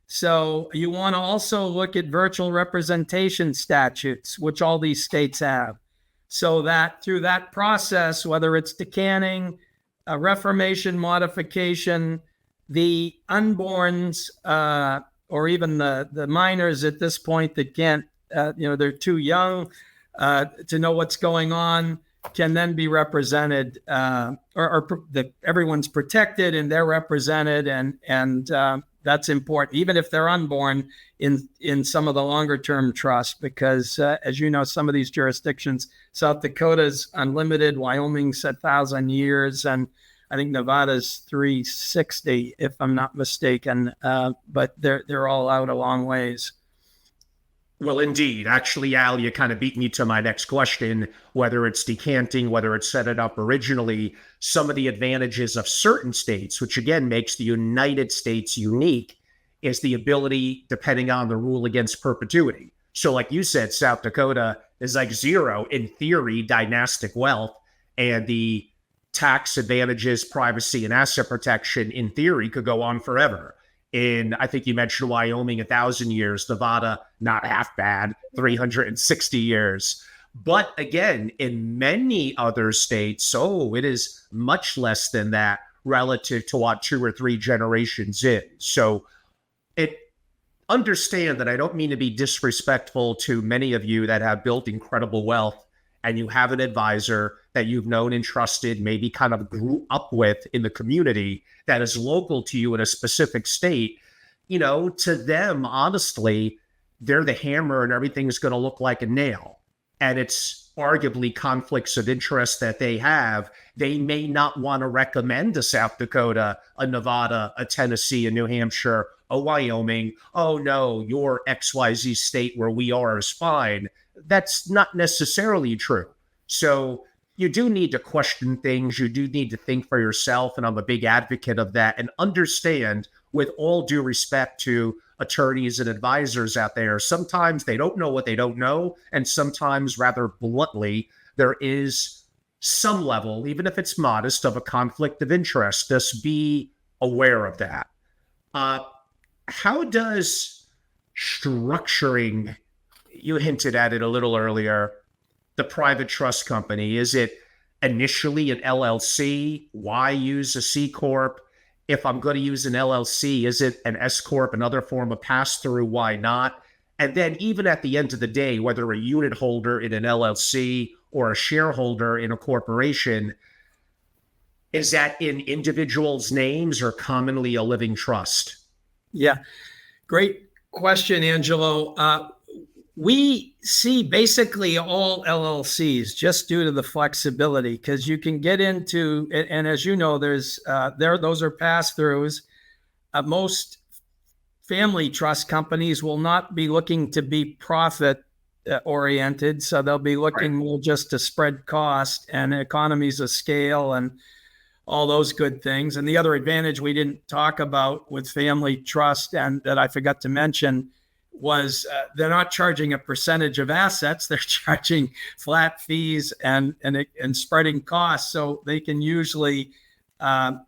So you want to also look at virtual representation statutes, which all these states have, so that through that process, whether it's decanting, reformation, modification, the unborns, or even the minors at this point that can't, they're too young to know what's going on, can then be represented, or that everyone's protected and they're represented, and that's important, even if they're unborn in some of the longer term trusts, because as you know, some of these jurisdictions, South Dakota's unlimited, Wyoming's 1,000 years, and I think Nevada's 360, if I'm not mistaken, but they're all out a long ways. Well, indeed. Actually, Al, you kind of beat me to my next question, whether it's decanting, whether it's set it up originally. Some of the advantages of certain states, which again makes the United States unique, is the ability, depending on the rule, against perpetuity. So like you said, South Dakota is like zero, in theory, dynastic wealth, and the tax advantages, privacy, and asset protection, in theory, could go on forever. In, I think you mentioned Wyoming, 1,000 years, Nevada, not half bad, 360 years. But again, in many other states, it is much less than that. relative to what 2 or 3 generations in. So it understand that I don't mean to be disrespectful to many of you that have built incredible wealth and you have an advisor that you've known and trusted, maybe kind of grew up with in the community that is local to you in a specific state. To them, honestly, they're the hammer and everything's going to look like a nail. And it's arguably conflicts of interest that they have. They may not want to recommend a South Dakota, a Nevada, a Tennessee, a New Hampshire, a Wyoming. Oh, no, your XYZ state where we are is fine. That's not necessarily true. So you do need to question things. You do need to think for yourself. And I'm a big advocate of that, and understand, with all due respect to attorneys and advisors out there, sometimes they don't know what they don't know. And sometimes, rather bluntly, there is some level, even if it's modest, of a conflict of interest. Just be aware of that. How does structuring, you hinted at it a little earlier, the private trust company, is it initially an LLC? Why use a C Corp? If I'm going to use an LLC, is it an S Corp, another form of pass-through? Why not? And then even at the end of the day, whether a unit holder in an LLC or a shareholder in a corporation, is that in individuals' names or commonly a living trust? Yeah, great question, Angelo. We see basically all LLCs just due to the flexibility, because you can get into, and as you know, those are pass-throughs. Most family trust companies will not be looking to be profit oriented, so they'll be looking more just to spread cost and economies of scale and all those good things. And the other advantage we didn't talk about with family trust, and that I forgot to mention, was they're not charging a percentage of assets. They're charging flat fees and spreading costs. So they can usually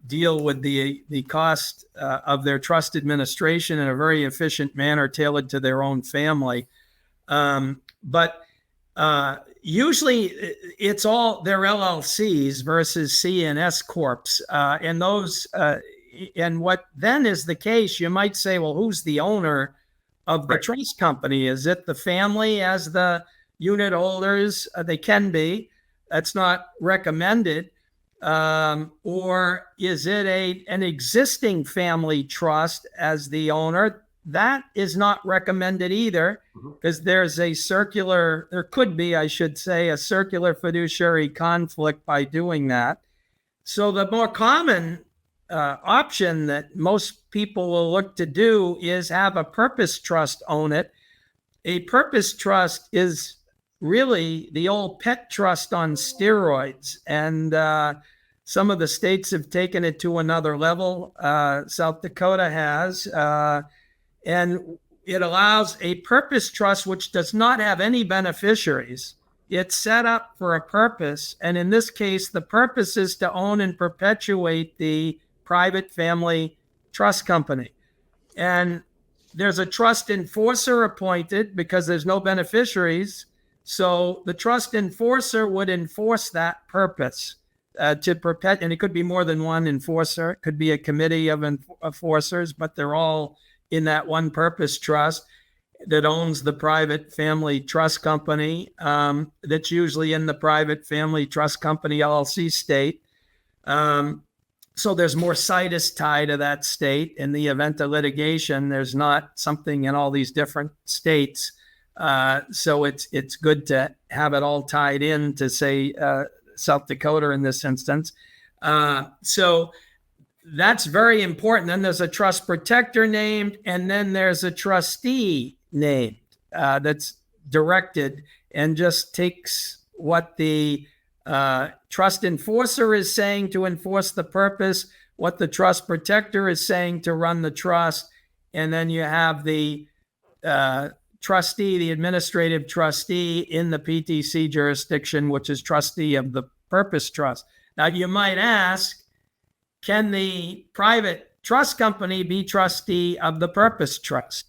deal with the cost of their trust administration in a very efficient manner tailored to their own family. But usually it's all their LLCs versus C and S Corps. And those, and what then is the case, you might say, well, who's the owner of the trust company? Is it the family as the unit holders? They can be. That's not recommended. Or is it an existing family trust as the owner? That is not recommended either, because there could be, I should say, a circular fiduciary conflict by doing that. So the more common option that most people will look to do is have a purpose trust own it. A purpose trust is really the old pet trust on steroids, and some of the states have taken it to another level. South Dakota has, and it allows a purpose trust which does not have any beneficiaries. It's set up for a purpose, and in this case, the purpose is to own and perpetuate the private family trust company. And there's a trust enforcer appointed because there's no beneficiaries. So the trust enforcer would enforce that purpose to perpetuate, and it could be more than one enforcer. It could be a committee of enforcers, but they're all in that one purpose trust that owns the private family trust company. That's usually in the private family trust company LLC state. So there's more situs tie to that state. In the event of litigation, there's not something in all these different states. So it's good to have it all tied in to, say, South Dakota in this instance. So that's very important. Then there's a trust protector named, and then there's a trustee named that's directed and just takes what the trust enforcer is saying to enforce the purpose, what the trust protector is saying to run the trust, and then you have the trustee, the administrative trustee in the PTC jurisdiction, which is trustee of the purpose trust. Now, you might ask, can the private trust company be trustee of the purpose trust?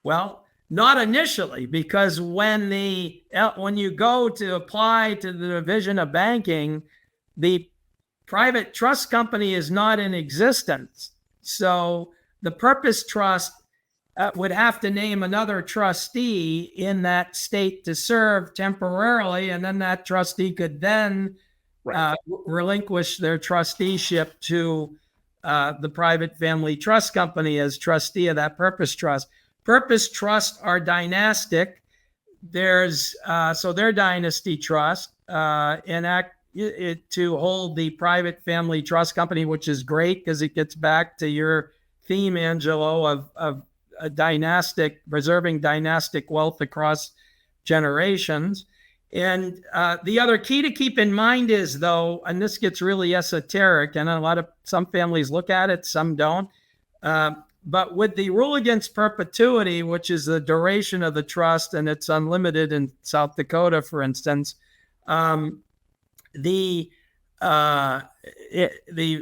Well, not initially, because when you go to apply to the Division of Banking, the private trust company is not in existence. So the purpose trust would have to name another trustee in that state to serve temporarily, and then that trustee could then relinquish their trusteeship to the private family trust company as trustee of that purpose trust. Purpose trusts are dynastic. There's so they're dynasty trust enact it to hold the private family trust company, which is great because it gets back to your theme, Angelo, of a dynastic, preserving dynastic wealth across generations. And the other key to keep in mind is, though, and this gets really esoteric, and some families look at it, some don't. But with the rule against perpetuity, which is the duration of the trust, and it's unlimited in South Dakota, for instance, the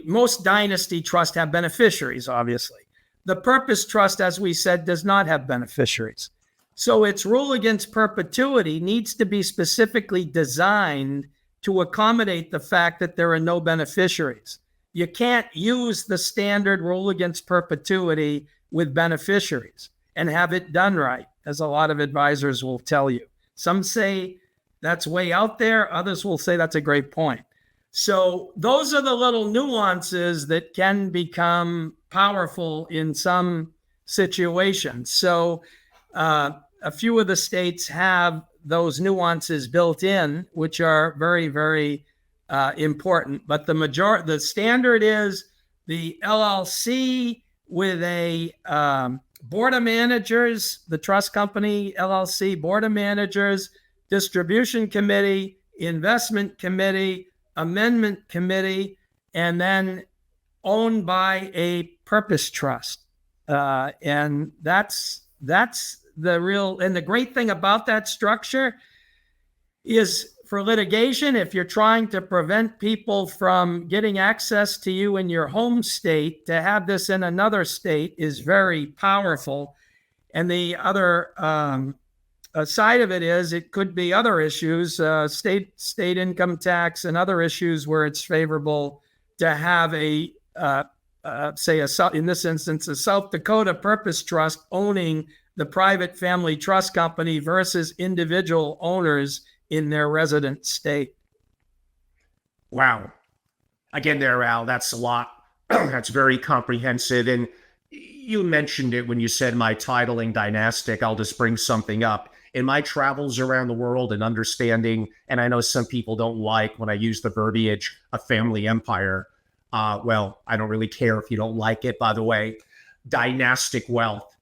most dynasty trusts have beneficiaries, obviously. The purpose trust, as we said, does not have beneficiaries. So its rule against perpetuity needs to be specifically designed to accommodate the fact that there are no beneficiaries. You can't use the standard rule against perpetuity with beneficiaries and have it done right, as a lot of advisors will tell you. Some say that's way out there. Others will say that's a great point. So those are the little nuances that can become powerful in some situations. So a few of the states have those nuances built in, which are very, very important. But the standard is the LLC with a board of managers, the trust company LLC, board of managers, distribution committee, investment committee, amendment committee, and then owned by a purpose trust. And that's the real, and the great thing about that structure is for litigation, if you're trying to prevent people from getting access to you in your home state, to have this in another state is very powerful. And the other side of it is it could be other issues, state income tax and other issues where it's favorable to have in this instance, a South Dakota purpose trust owning the private family trust company versus individual owners in their resident state. Wow. Again there, Al, that's a lot. That's very comprehensive. And you mentioned it when you said my titling dynastic. I'll just bring something up. In my travels around the world and understanding, and I know some people don't like when I use the verbiage, a family empire. Well, I don't really care if you don't like it, by the way. Dynastic wealth.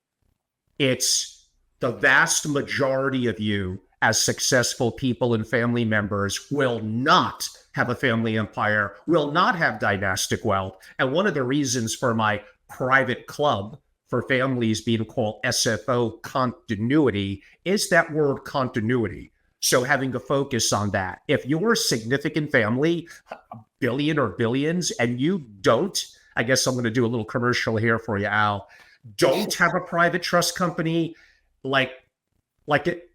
It's the vast majority of you as successful people and family members will not have a family empire, will not have dynastic wealth. And one of the reasons for my private club for families being called SFO continuity is that word continuity. So having a focus on that. If you're a significant family, a billion or billions, and you don't, I guess I'm going to do a little commercial here for you, Al, don't have a private trust company, like it,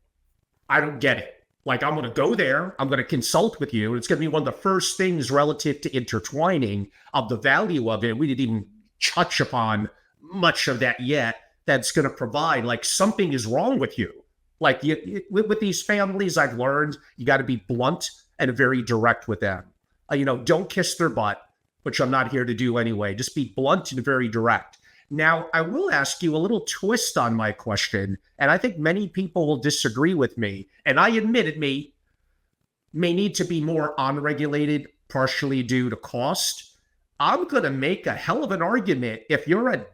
I don't get it. Like, I'm going to go there, I'm going to consult with you. It's going to be one of the first things relative to intertwining of the value of it. We didn't even touch upon much of that yet. That's going to provide, like, something is wrong with you. Like, with these families, I've learned you got to be blunt and very direct with them. Don't kiss their butt, which I'm not here to do anyway. Just be blunt and very direct. Now, I will ask you a little twist on my question, and I think many people will disagree with me. And I admit it may need to be more unregulated, partially due to cost. I'm going to make a hell of an argument. If you're a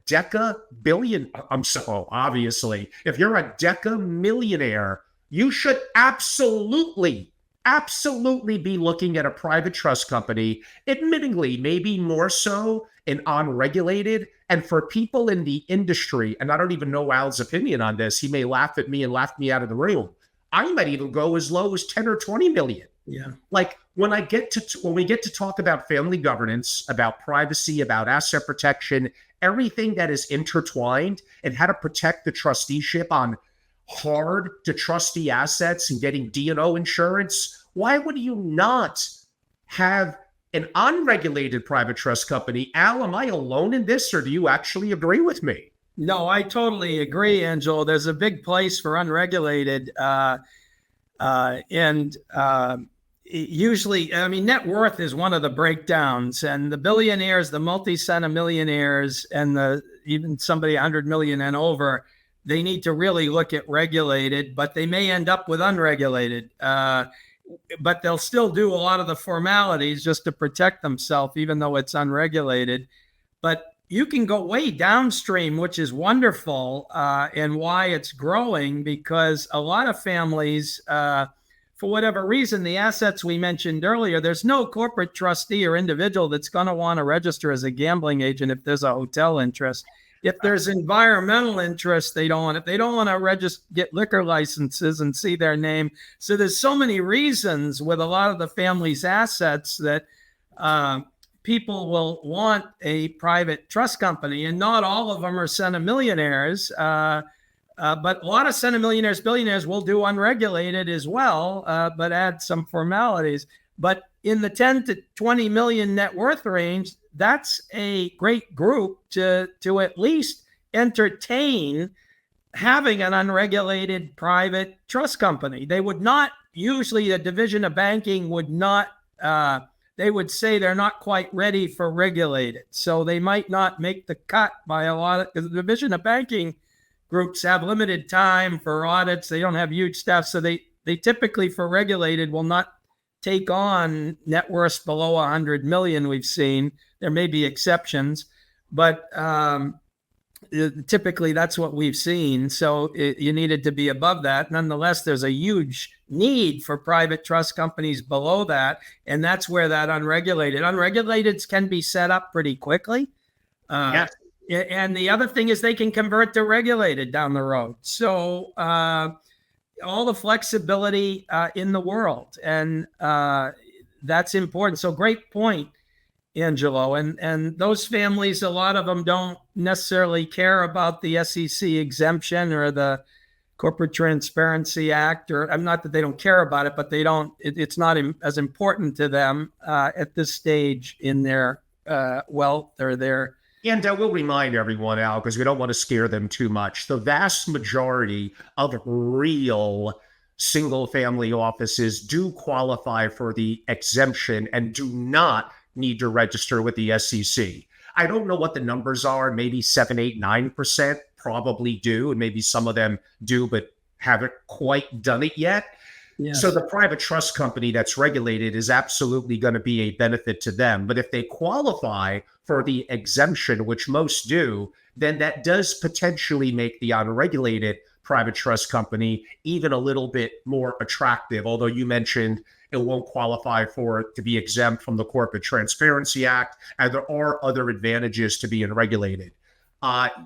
obviously, if you're a deca millionaire, you should absolutely be looking at a private trust company, admittingly, maybe more so in unregulated. And for people in the industry, and I don't even know Al's opinion on this, he may laugh at me and laugh me out of the room. I might even go as low as 10 or 20 million. Yeah. Like when we get to talk about family governance, about privacy, about asset protection, everything that is intertwined and how to protect the trusteeship on hard to trustee assets and getting D&O insurance, why would you not have an unregulated private trust company. Al, am I alone in this, or do you actually agree with me? No, I totally agree, Angelo. There's a big place for unregulated, and usually, I mean, net worth is one of the breakdowns, and the billionaires, the multi-centimillionaires, and even somebody 100 million and over, they need to really look at regulated, but they may end up with unregulated. But they'll still do a lot of the formalities just to protect themselves, even though it's unregulated. But you can go way downstream, which is wonderful, and why it's growing, because a lot of families, for whatever reason, the assets we mentioned earlier, there's no corporate trustee or individual that's going to want to register as a gambling agent if there's a hotel interest. If there's environmental interest, they don't want it. They don't want to register, get liquor licenses and see their name. So there's so many reasons with a lot of the family's assets that people will want a private trust company, and not all of them are centimillionaires. But a lot of centimillionaires, billionaires will do unregulated as well, but add some formalities. But in the 10 to 20 million net worth range, that's a great group to at least entertain having an unregulated private trust company. They would not, usually the division of banking would not, they would say they're not quite ready for regulated. So they might not make the cut by a lot of, because the division of banking groups have limited time for audits. They don't have huge staff. So they typically for regulated will not take on net worth below 100 million. We've seen there may be exceptions, but typically that's what we've seen. So you needed to be above that. Nonetheless, there's a huge need for private trust companies below that. And that's where that unregulated can be set up pretty quickly. Yes. And the other thing is they can convert to regulated down the road. So all the flexibility in the world. And that's important. So great point, Angelo. And those families, a lot of them don't necessarily care about the SEC exemption or the Corporate Transparency Act, or I'm not that they don't care about it, but they don't, it's not as important to them at this stage in their wealth or their. And I will remind everyone, Al, because we don't want to scare them too much, the vast majority of real single-family offices do qualify for the exemption and do not need to register with the SEC. I don't know what the numbers are, maybe 7, 8, 9% probably do, and maybe some of them do, but haven't quite done it yet. Yes. So the private trust company that's regulated is absolutely going to be a benefit to them. But if they qualify for the exemption, which most do, then that does potentially make the unregulated private trust company even a little bit more attractive. Although you mentioned it won't qualify for it to be exempt from the Corporate Transparency Act, and there are other advantages to being regulated.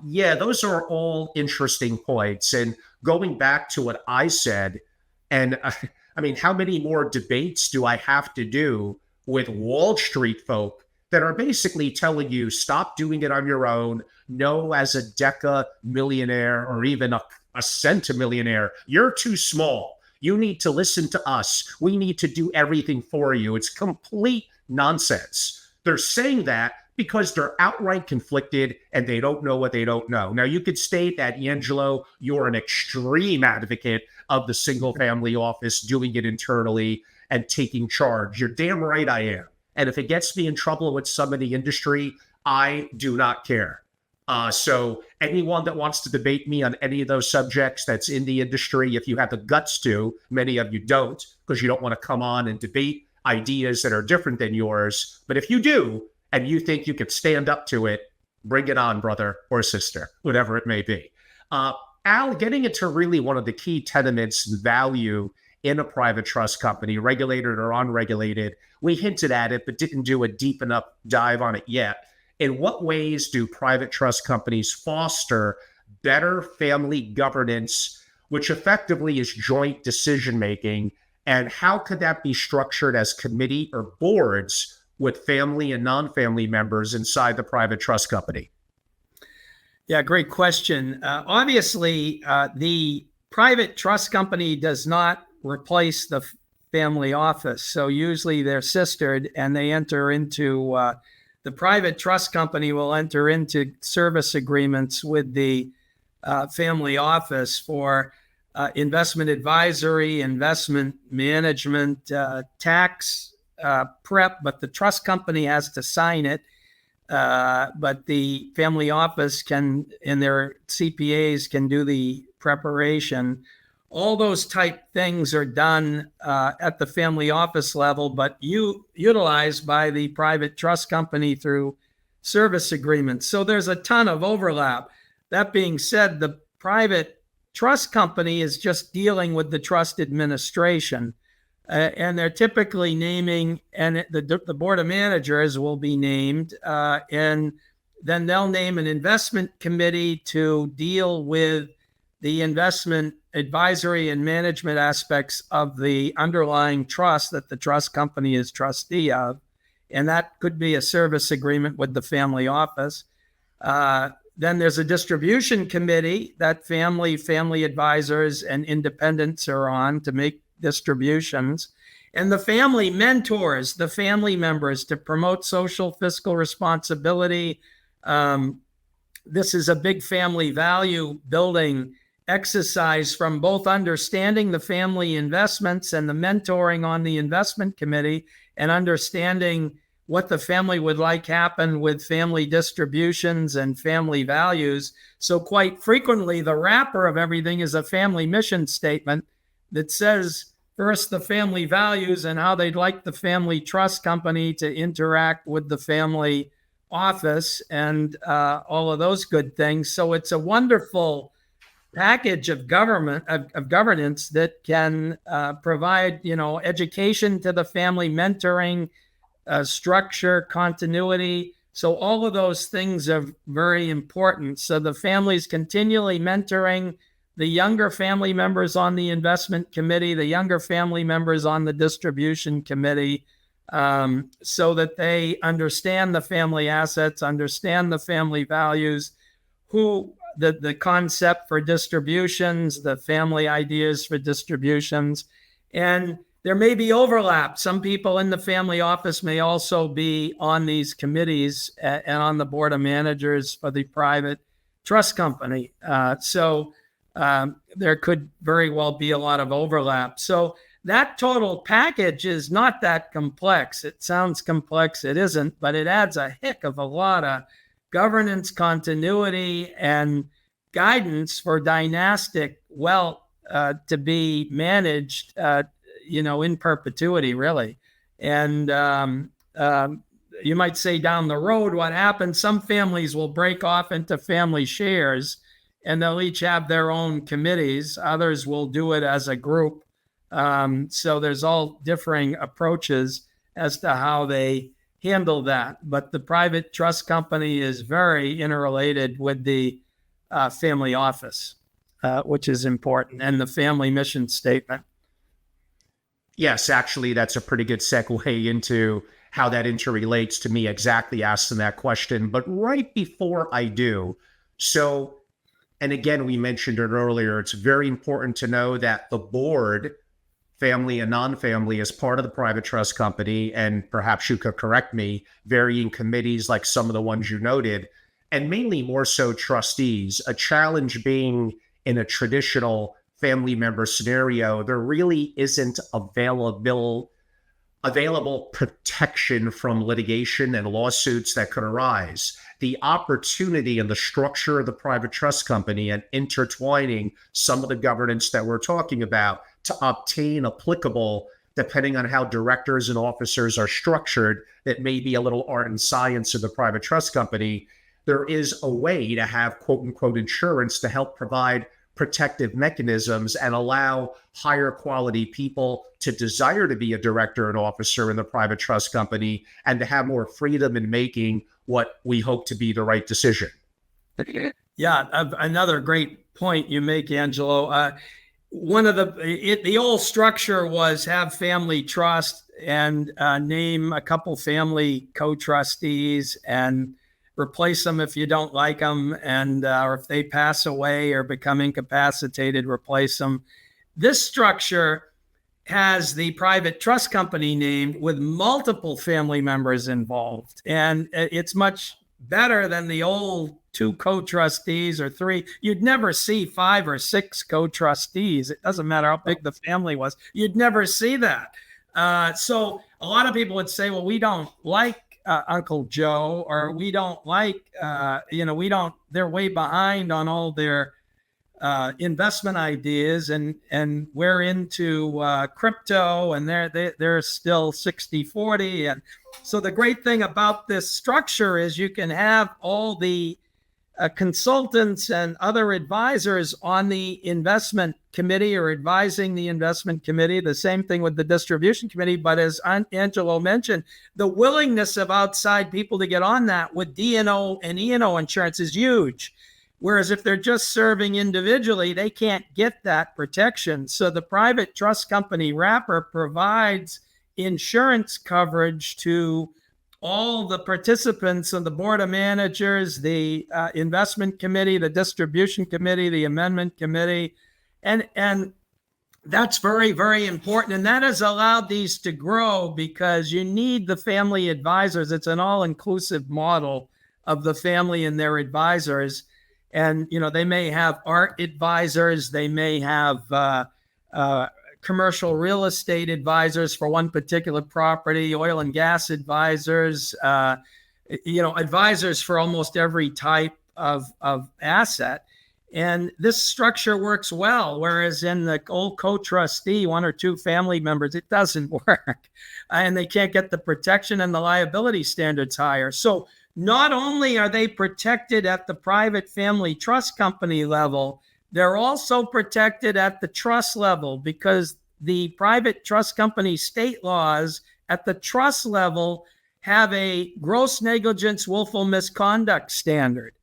Yeah, those are all interesting points. And going back to what I said, and I mean, how many more debates do I have to do with Wall Street folk that are basically telling you, stop doing it on your own? No, as a deca millionaire or even a centimillionaire, you're too small. You need to listen to us. We need to do everything for you. It's complete nonsense. They're saying that because they're outright conflicted and they don't know what they don't know. Now, you could state that, Angelo, you're an extreme advocate of the single family office doing it internally and taking charge. You're damn right I am. And if it gets me in trouble with some of the industry, I do not care. So anyone that wants to debate me on any of those subjects that's in the industry, if you have the guts to, many of you don't, because you don't want to come on and debate ideas that are different than yours. But if you do, and you think you could stand up to it, bring it on, brother or sister, whatever it may be. Al, getting into really one of the key tenements and value in a private trust company, regulated or unregulated, we hinted at it, but didn't do a deep enough dive on it yet. In what ways do private trust companies foster better family governance, which effectively is joint decision-making? And how could that be structured as committee or boards with family and non-family members inside the private trust company? Yeah, great question. Obviously, the private trust company does not replace the family office. So usually they're sistered, and they enter into the private trust company will enter into service agreements with the family office for investment advisory, investment management, tax prep, but the trust company has to sign it. But the family office can, and their CPAs can do the preparation. All those type things are done at the family office level, but utilized by the private trust company through service agreements. So there's a ton of overlap. That being said, the private trust company is just dealing with the trust administration. And they're typically naming, and the board of managers will be named, and then they'll name an investment committee to deal with the investment advisory and management aspects of the underlying trust that the trust company is trustee of. And that could be a service agreement with the family office. Then there's a distribution committee that family advisors and independents are on to make distributions. And the family mentors the family members to promote social fiscal responsibility. This is a big family value building exercise from both understanding the family investments and the mentoring on the investment committee, and understanding what the family would like happen with family distributions and family values. So quite frequently, the wrapper of everything is a family mission statement that says, first, the family values and how they'd like the family trust company to interact with the family office, and all of those good things. So it's a wonderful package of governance that can provide, education to the family, mentoring, structure, continuity. So all of those things are very important. So the family's continually mentoring the younger family members on the investment committee, the younger family members on the distribution committee, so that they understand the family assets, understand the family values, the concept for distributions, the family ideas for distributions. And there may be overlap. Some people in the family office may also be on these committees and on the board of managers for the private trust company. So there could very well be a lot of overlap. So that total package is not that complex. It sounds complex. It isn't, but it adds a heck of a lot of governance, continuity, and guidance for Dynastic wealth to be managed, in perpetuity, really. And you might say down the road, what happens? Some families will break off into family shares, and they'll each have their own committees. Others will do it as a group. So there's all differing approaches as to how they handle that. But the private trust company is very interrelated with the family office, which is important, and the family mission statement. Yes, actually, that's a pretty good segue into how that interrelates to me exactly asking that question. But right before I do, and again, we mentioned it earlier, it's very important to know that the board, family and non-family, is part of the private trust company, and perhaps you could correct me, varying committees like some of the ones you noted, and mainly more so trustees. A challenge being in a traditional family member scenario, there really isn't available protection from litigation and lawsuits that could arise. The opportunity and the structure of the private trust company and intertwining some of the governance that we're talking about to obtain applicable, depending on how directors and officers are structured, that may be a little art and science of the private trust company. There is a way to have quote unquote insurance to help provide protective mechanisms and allow higher quality people to desire to be a director and officer in the private trust company and to have more freedom in making what we hope to be the right decision. Yeah, another great point you make, Angelo. One of the old structure was have family trust and name a couple family co-trustees and replace them if you don't like them, and or if they pass away or become incapacitated, replace them. This structure has the private trust company named with multiple family members involved. And it's much better than the old 2 co-trustees or 3. You'd never see 5 or 6 co-trustees. It doesn't matter how big the family was. You'd never see that. So a lot of people would say, well, we don't like Uncle Joe, or we don't like, they're way behind on all their investment ideas, and we're into crypto, and they're still 60-40. And so the great thing about this structure is you can have all the consultants and other advisors on the investment committee or advising the investment committee. The same thing with the distribution committee. But as Angelo mentioned, the willingness of outside people to get on that with D&O and E&O insurance is huge. Whereas if they're just serving individually, they can't get that protection. So the private trust company wrapper provides insurance coverage to all the participants on the board of managers, the investment committee, the distribution committee, the amendment committee. And that's very, very important. And that has allowed these to grow because you need the family advisors. It's an all-inclusive model of the family and their advisors. And, they may have art advisors, they may have commercial real estate advisors for one particular property, oil and gas advisors, advisors for almost every type of asset. And this structure works well, whereas in the old co-trustee, 1 or 2 family members, it doesn't work. And they can't get the protection, and the liability standards higher. So not only are they protected at the private family trust company level, they're also protected at the trust level, because the private trust company state laws at the trust level have a gross negligence willful misconduct standard.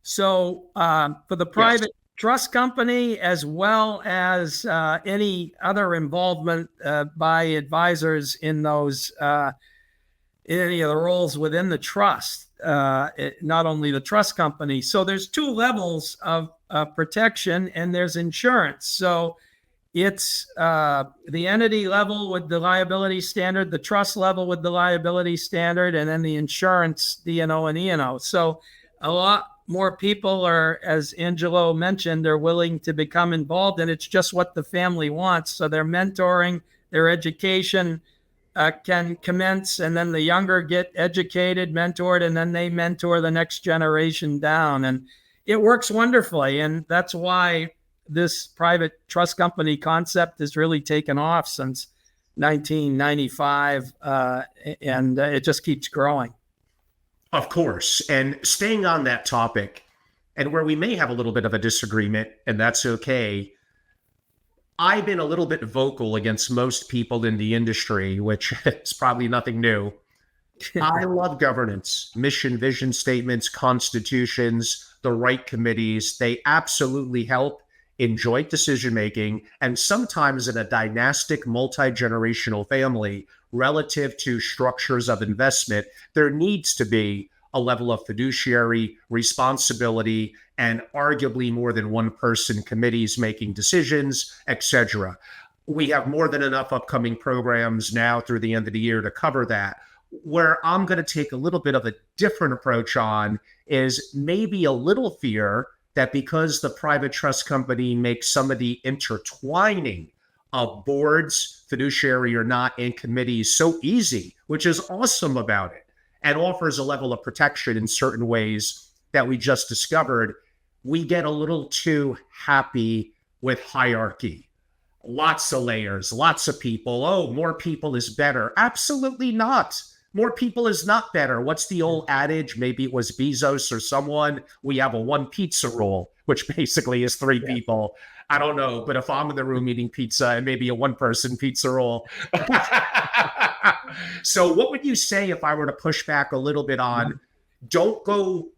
So for the private trust company, as well as any other involvement by advisors in those in any of the roles within the trust, not only the trust company. So there's 2 levels of protection, and there's insurance. So it's the entity level with the liability standard, the trust level with the liability standard, and then the insurance D&O and E&O. So a lot more people are, as Angelo mentioned, they're willing to become involved, and it's just what the family wants. So their mentoring, their education can commence, and then the younger get educated, mentored, and then they mentor the next generation down. And it works wonderfully. And that's why this private trust company concept has really taken off since 1995, and it just keeps growing. Of course. And staying on that topic, and where we may have a little bit of a disagreement, and that's okay, I've been a little bit vocal against most people in the industry, which is probably nothing new. I love governance, mission, vision statements, constitutions, the right committees. They absolutely help in joint decision-making, and sometimes in a dynastic, multi-generational family, relative to structures of investment, there needs to be a level of fiduciary responsibility and arguably more than one person committees making decisions, etc. We have more than enough upcoming programs now through the end of the year to cover that. Where I'm going to take a little bit of a different approach on is maybe a little fear that because the private trust company makes some of the intertwining of boards, fiduciary or not, and committees so easy, which is awesome about it, and offers a level of protection in certain ways that we just discovered, we get a little too happy with hierarchy. Lots of layers, lots of people. Oh, more people is better. Absolutely not. More people is not better. What's the old adage? Maybe it was Bezos or someone. We have a 1 pizza rule, which basically is 3 people. I don't know, but if I'm in the room eating pizza, and maybe a 1-person pizza roll. So what would you say if I were to push back a little bit on don't go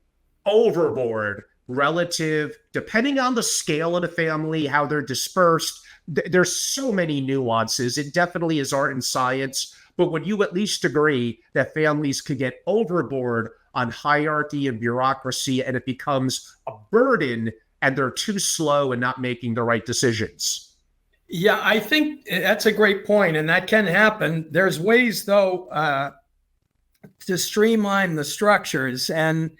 overboard relative, depending on the scale of the family, how they're dispersed? There's so many nuances. It definitely is art and science. But would you at least agree that families could get overboard on hierarchy and bureaucracy, and it becomes a burden and they're too slow and not making the right decisions? Yeah, I think that's a great point, and that can happen. There's ways, though, to streamline the structures. And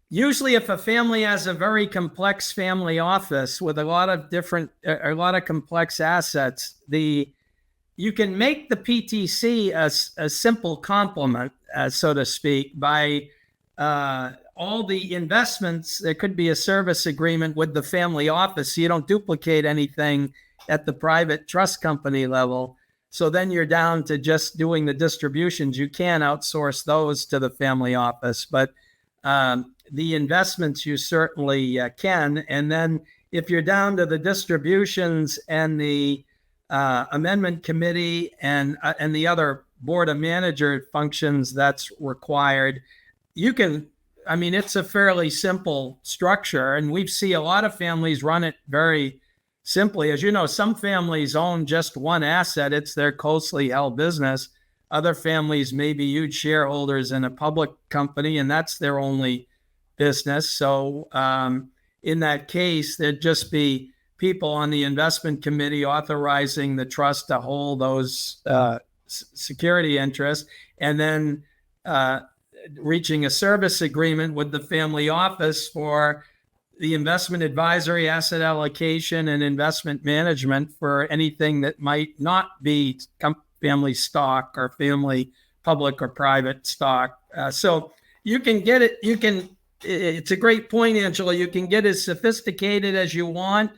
usually, if a family has a very complex family office with a lot of complex assets, you can make the PTC a simple complement, so to speak, by all the investments. There could be a service agreement with the family office, so you don't duplicate anything at the private trust company level. So then you're down to just doing the distributions. You can outsource those to the family office, but the investments you certainly can. And then if you're down to the distributions and the amendment committee and the other board of manager functions that's required, you can. I mean, it's a fairly simple structure, and we see a lot of families run it very simply. As you know, some families own just one asset; it's their closely held business. Other families may be huge shareholders in a public company, and that's their only business. So, in that case, there'd just be people on the investment committee authorizing the trust to hold those security interests, and then reaching a service agreement with the family office for the investment advisory, asset allocation, and investment management for anything that might not be family stock or family public or private stock. So you can get it. It's a great point, Angela. You can get as sophisticated as you want,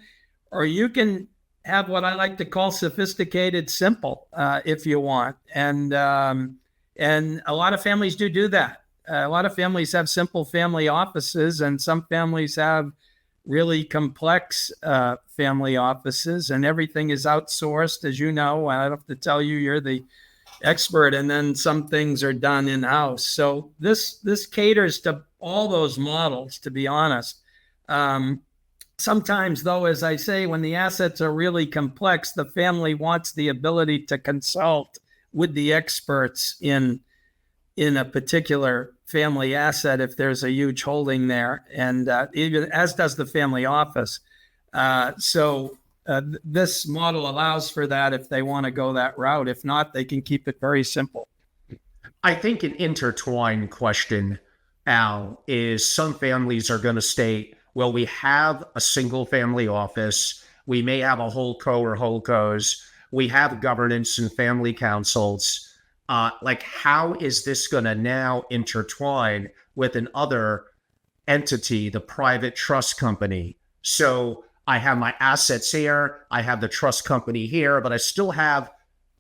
or you can have what I like to call sophisticated simple, if you want. And a lot of families do that. A lot of families have simple family offices, and some families have really complex family offices, and everything is outsourced, as you know. I don't have to tell you, you're the expert. And then some things are done in-house. So this caters to all those models, to be honest. Sometimes, though, as I say, when the assets are really complex, the family wants the ability to consult with the experts in a particular family asset if there's a huge holding there, and even as does the family office. So this model allows for that if they want to go that route. If not, they can keep it very simple. I think an intertwined question, Al, is some families are going to state, well, we have a single family office. We may have a holdco or holdcos. We have governance and family councils. Like, how is this going to now intertwine with another entity, the private trust company? So I have my assets here, I have the trust company here, but I still have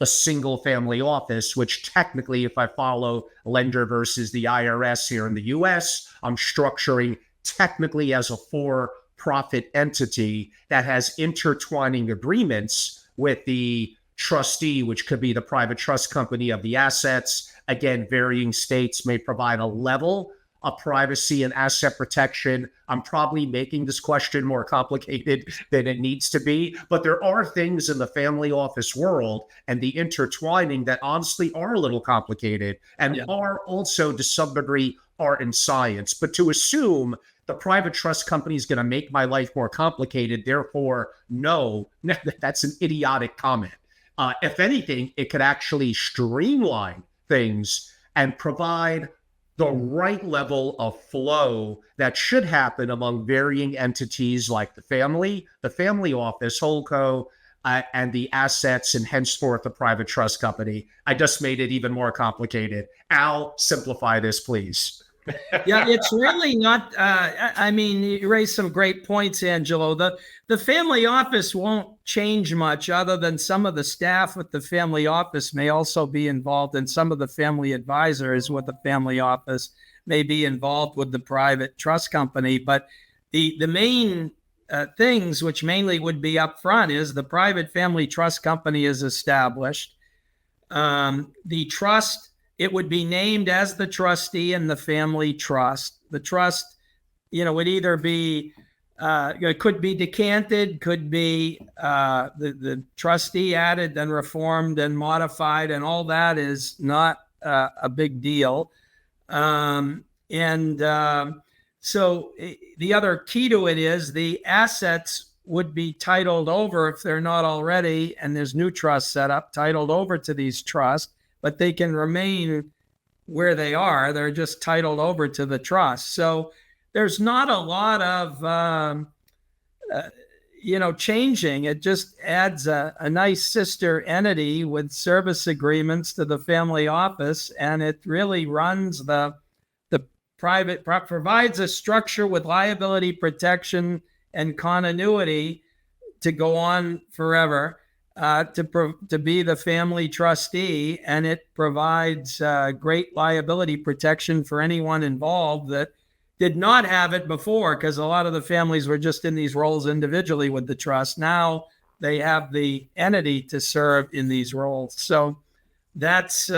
a single family office, which technically, if I follow lender versus the IRS here in the US, I'm structuring technically as a for-profit entity that has intertwining agreements with the trustee, which could be the private trust company of the assets. Again, varying states may provide a level of privacy and asset protection. I'm probably making this question more complicated than it needs to be, but there are things in the family office world and the intertwining that honestly are a little complicated and are also to some degree art and science. But to assume the private trust company is going to make my life more complicated, therefore, no, that's an idiotic comment. If anything, it could actually streamline things and provide the right level of flow that should happen among varying entities like the family office, holdco, and the assets, and henceforth the private trust company. I just made it even more complicated. Al, simplify this, please. Yeah, it's really not. I mean, you raised some great points, Angelo. The family office won't change much, other than some of the staff with the family office may also be involved, and some of the family advisors with the family office may be involved with the private trust company. But the main things, which mainly would be upfront, is the private family trust company is established. The trust, it would be named as the trustee in the family trust. The trust, would either be, it could be decanted, could be the trustee added, then reformed and modified, and all that is not a big deal. So the other key to it is the assets would be titled over if they're not already, and there's new trusts set up, titled over to these trusts, but they can remain where they are. They're just titled over to the trust. So there's not a lot of, changing. It just adds a nice sister entity with service agreements to the family office, and it really runs the provides a structure with liability protection and continuity to go on forever, to be the family trustee, and it provides great liability protection for anyone involved that did not have it before, because a lot of the families were just in these roles individually with the trust. Now they have the entity to serve in these roles. So that's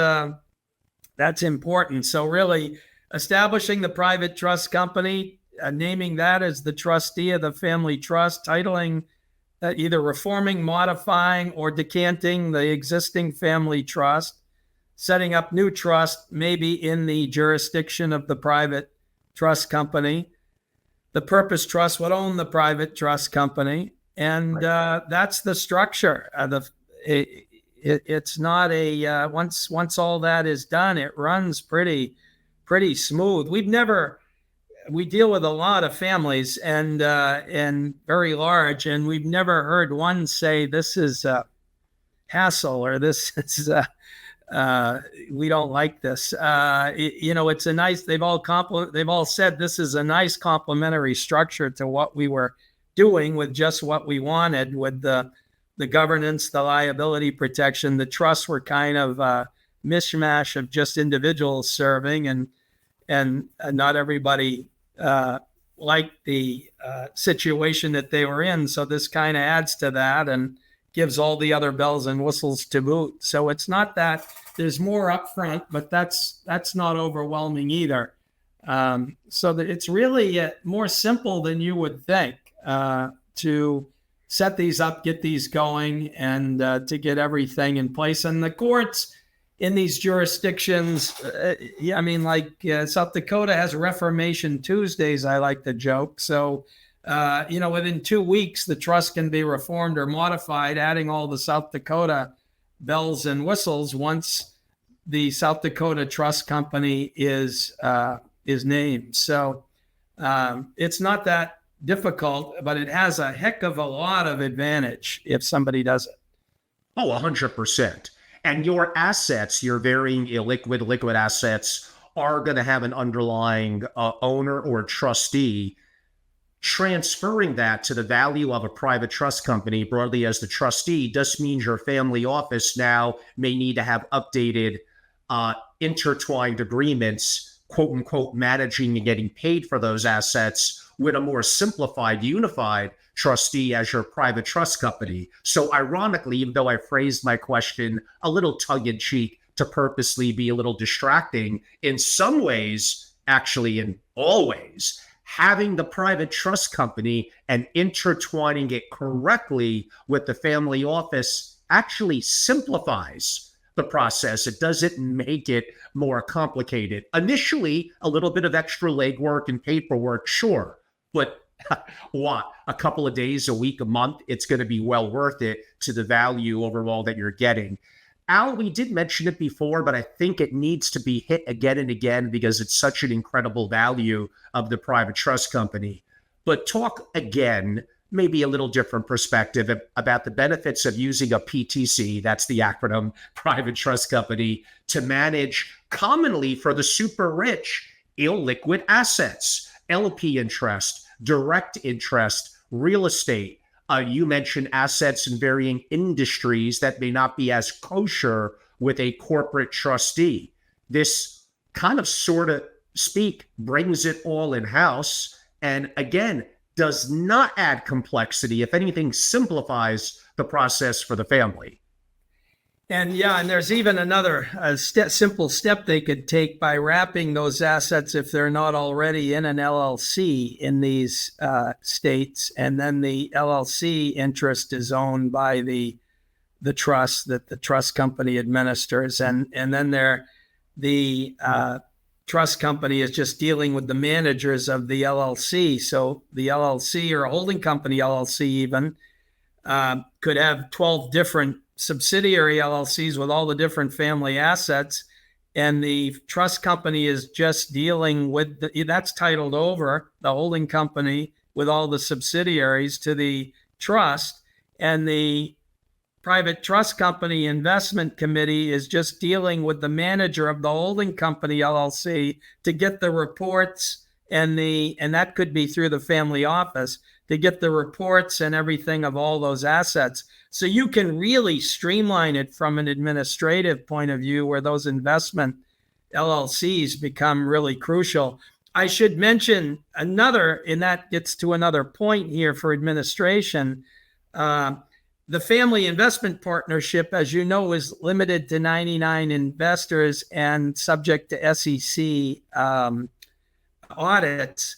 important. So really, establishing the private trust company, naming that as the trustee of the family trust, titling, either reforming, modifying, or decanting the existing family trust, setting up new trust, maybe in the jurisdiction of the private trust company. The purpose trust would own the private trust company, and that's the structure. It's not a once all that is done, it runs pretty smooth. We deal with a lot of families and very large, and we've never heard one say this is a hassle or this is we don't like this. It's a nice. They've all said this is a nice complementary structure to what we were doing with just what we wanted with the governance, the liability protection. The trusts were kind of a mishmash of just individuals serving, and not everybody liked the situation that they were in. So this kind of adds to that and gives all the other bells and whistles to boot. So it's not that there's more upfront, but that's not overwhelming either. So that it's really more simple than you would think to set these up, get these going, and to get everything in place. And the courts in these jurisdictions, South Dakota has Reformation Tuesdays, I like to joke. So, within 2 weeks, the trust can be reformed or modified, adding all the South Dakota bells and whistles once the South Dakota Trust Company is named. So it's not that difficult, but it has a heck of a lot of advantage if somebody does it. Oh, 100%. And your assets, your varying illiquid, liquid assets, are going to have an underlying owner or trustee. Transferring that to the value of a private trust company broadly as the trustee just means your family office now may need to have updated intertwined agreements, quote unquote, managing and getting paid for those assets with a more simplified, unified trustee as your private trust company. So ironically, even though I phrased my question a little tongue-in-cheek to purposely be a little distracting, in some ways, actually in all ways, having the private trust company and intertwining it correctly with the family office actually simplifies the process. It doesn't make it more complicated. Initially, a little bit of extra legwork and paperwork, sure, but what, a couple of days, a week, a month, it's going to be well worth it to the value overall that you're getting. Al, we did mention it before, but I think it needs to be hit again and again because it's such an incredible value of the private trust company. But talk again, maybe a little different perspective about the benefits of using a PTC, that's the acronym, private trust company, to manage commonly for the super rich illiquid assets, LP interest, direct interest, real estate. You mentioned assets in varying industries that may not be as kosher with a corporate trustee. This kind of sort of speak brings it all in-house and, again, does not add complexity. If anything, simplifies the process for the family. And there's even another simple step they could take by wrapping those assets, if they're not already in an LLC in these states, and then the LLC interest is owned by the trust that the trust company administers, and then the trust company is just dealing with the managers of the LLC. So the LLC, or a holding company LLC even, could have 12 different subsidiary LLCs with all the different family assets. And the trust company is just dealing with that's titled over the holding company with all the subsidiaries to the trust. And the private trust company investment committee is just dealing with the manager of the holding company LLC to get the reports, and that could be through the family office, to get the reports and everything of all those assets. So you can really streamline it from an administrative point of view, where those investment LLCs become really crucial. I should mention another, and that gets to another point here for administration. The family investment partnership, as you know, is limited to 99 investors and subject to SEC audits.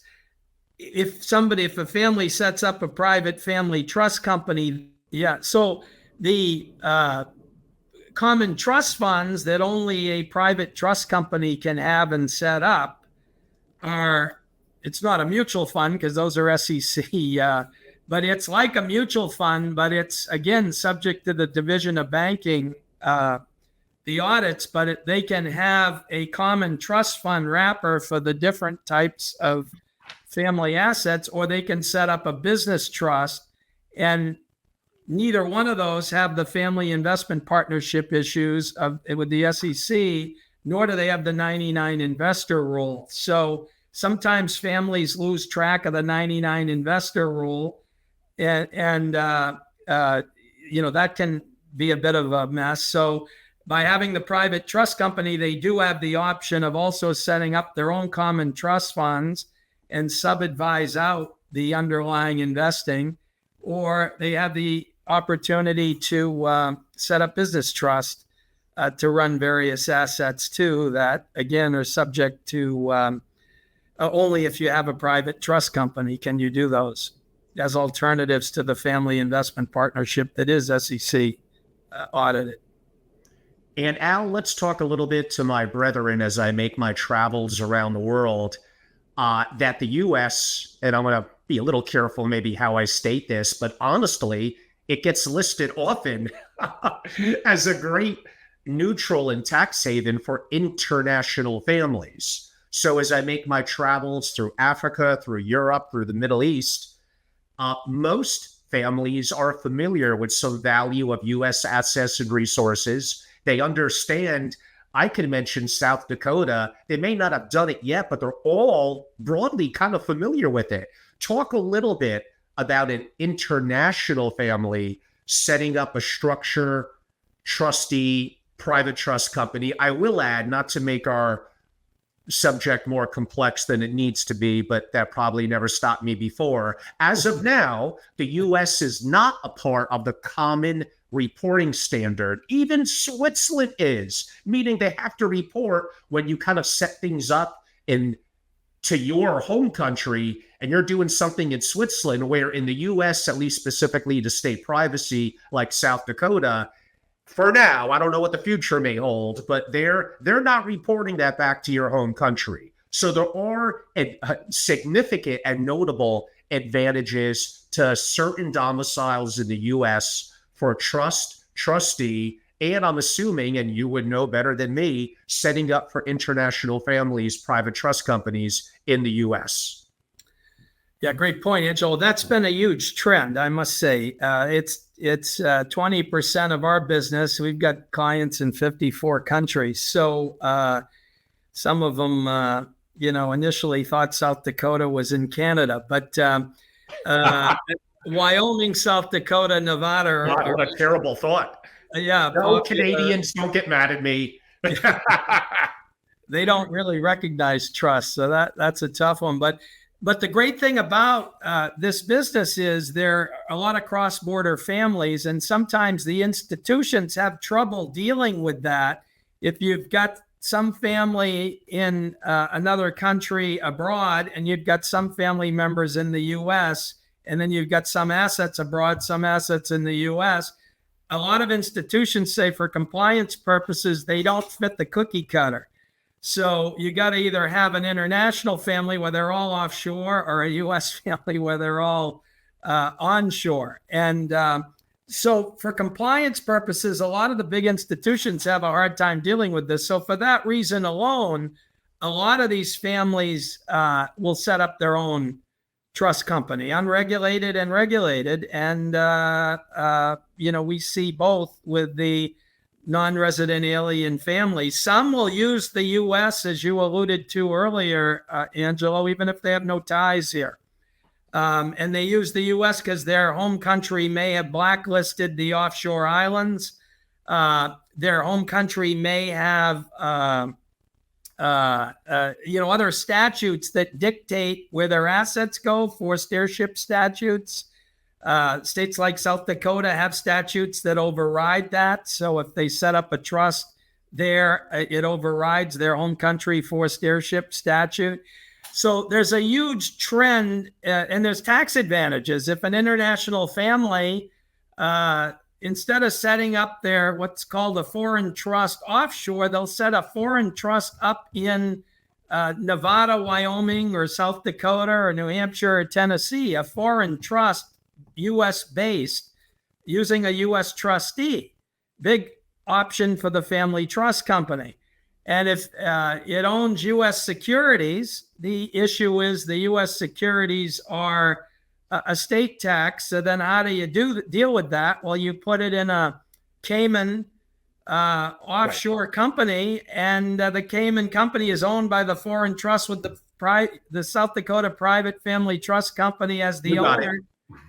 If a family sets up a private family trust company, so the common trust funds that only a private trust company can have and set up it's not a mutual fund because those are SEC, but it's like a mutual fund, but it's, again, subject to the Division of Banking, the audits, but they can have a common trust fund wrapper for the different types of family assets, or they can set up a business trust, and neither one of those have the family investment partnership issues with the SEC, nor do they have the 99 investor rule. So sometimes families lose track of the 99 investor rule, and that can be a bit of a mess. So by having the private trust company, they do have the option of also setting up their own common trust funds and sub-advise out the underlying investing, or they have the opportunity to set up business trust to run various assets too, that again are subject to only if you have a private trust company can you do those as alternatives to the family investment partnership that is SEC audited. And Al, let's talk a little bit to my brethren as I make my travels around the world, that the U.S., and I'm going to be a little careful maybe how I state this, but honestly, it gets listed often as a great neutral and tax haven for international families. So as I make my travels through Africa, through Europe, through the Middle East, most families are familiar with some value of U.S. assets and resources. They understand. I can mention South Dakota. They may not have done it yet, but they're all broadly kind of familiar with it. Talk a little bit about an international family setting up a structure, trustee, private trust company. I will add, not to make our subject more complex than it needs to be, but that probably never stopped me before. As of now, the U.S. is not a part of the common reporting standard. Even Switzerland is, meaning they have to report when you kind of set things up to your home country, and you're doing something in Switzerland, where in the U.S., at least specifically to state privacy, like South Dakota, for now, I don't know what the future may hold, but they're not reporting that back to your home country. So there are significant and notable advantages to certain domiciles in the U.S. for trustee, and I'm assuming, and you would know better than me, setting up for international families, private trust companies in the U.S. Yeah, great point, Angelo. That's been a huge trend, I must say. It's 20% of our business. We've got clients in 54 countries. So some of them, initially thought South Dakota was in Canada, but Wyoming, South Dakota, Nevada. What a terrible thought. Yeah. No, Canadians, don't get mad at me. They don't really recognize trust. So that's a tough one. But the great thing about this business is there are a lot of cross-border families, and sometimes the institutions have trouble dealing with that. If you've got some family in another country abroad, and you've got some family members in the U.S., and then you've got some assets abroad, some assets in the U.S., a lot of institutions say for compliance purposes, they don't fit the cookie cutter. So you got to either have an international family where they're all offshore, or a U.S. family where they're all onshore. And so for compliance purposes, a lot of the big institutions have a hard time dealing with this. So for that reason alone, a lot of these families will set up their own trust company, unregulated and regulated. And, we see both with the non-resident alien families. Some will use the U.S., as you alluded to earlier, Angelo, even if they have no ties here. And they use the U.S. because their home country may have blacklisted the offshore islands. Their home country may have, other statutes that dictate where their assets go, forced heirship statutes. States like South Dakota have statutes that override that. So if they set up a trust there, it overrides their home country forced heirship statute. So there's a huge trend, and there's tax advantages. If an international family, instead of setting up their what's called a foreign trust offshore, they'll set a foreign trust up in Nevada, Wyoming, or South Dakota, or New Hampshire, or Tennessee, a foreign trust, U.S. based, using a U.S. trustee. Big option for the family trust company. And if it owns U.S. securities, the issue is the U.S. securities are a state tax. So then how do you deal with that? Well, you put it in a Cayman offshore company, and the Cayman company is owned by the foreign trust with the South Dakota Private Family Trust Company as the owner.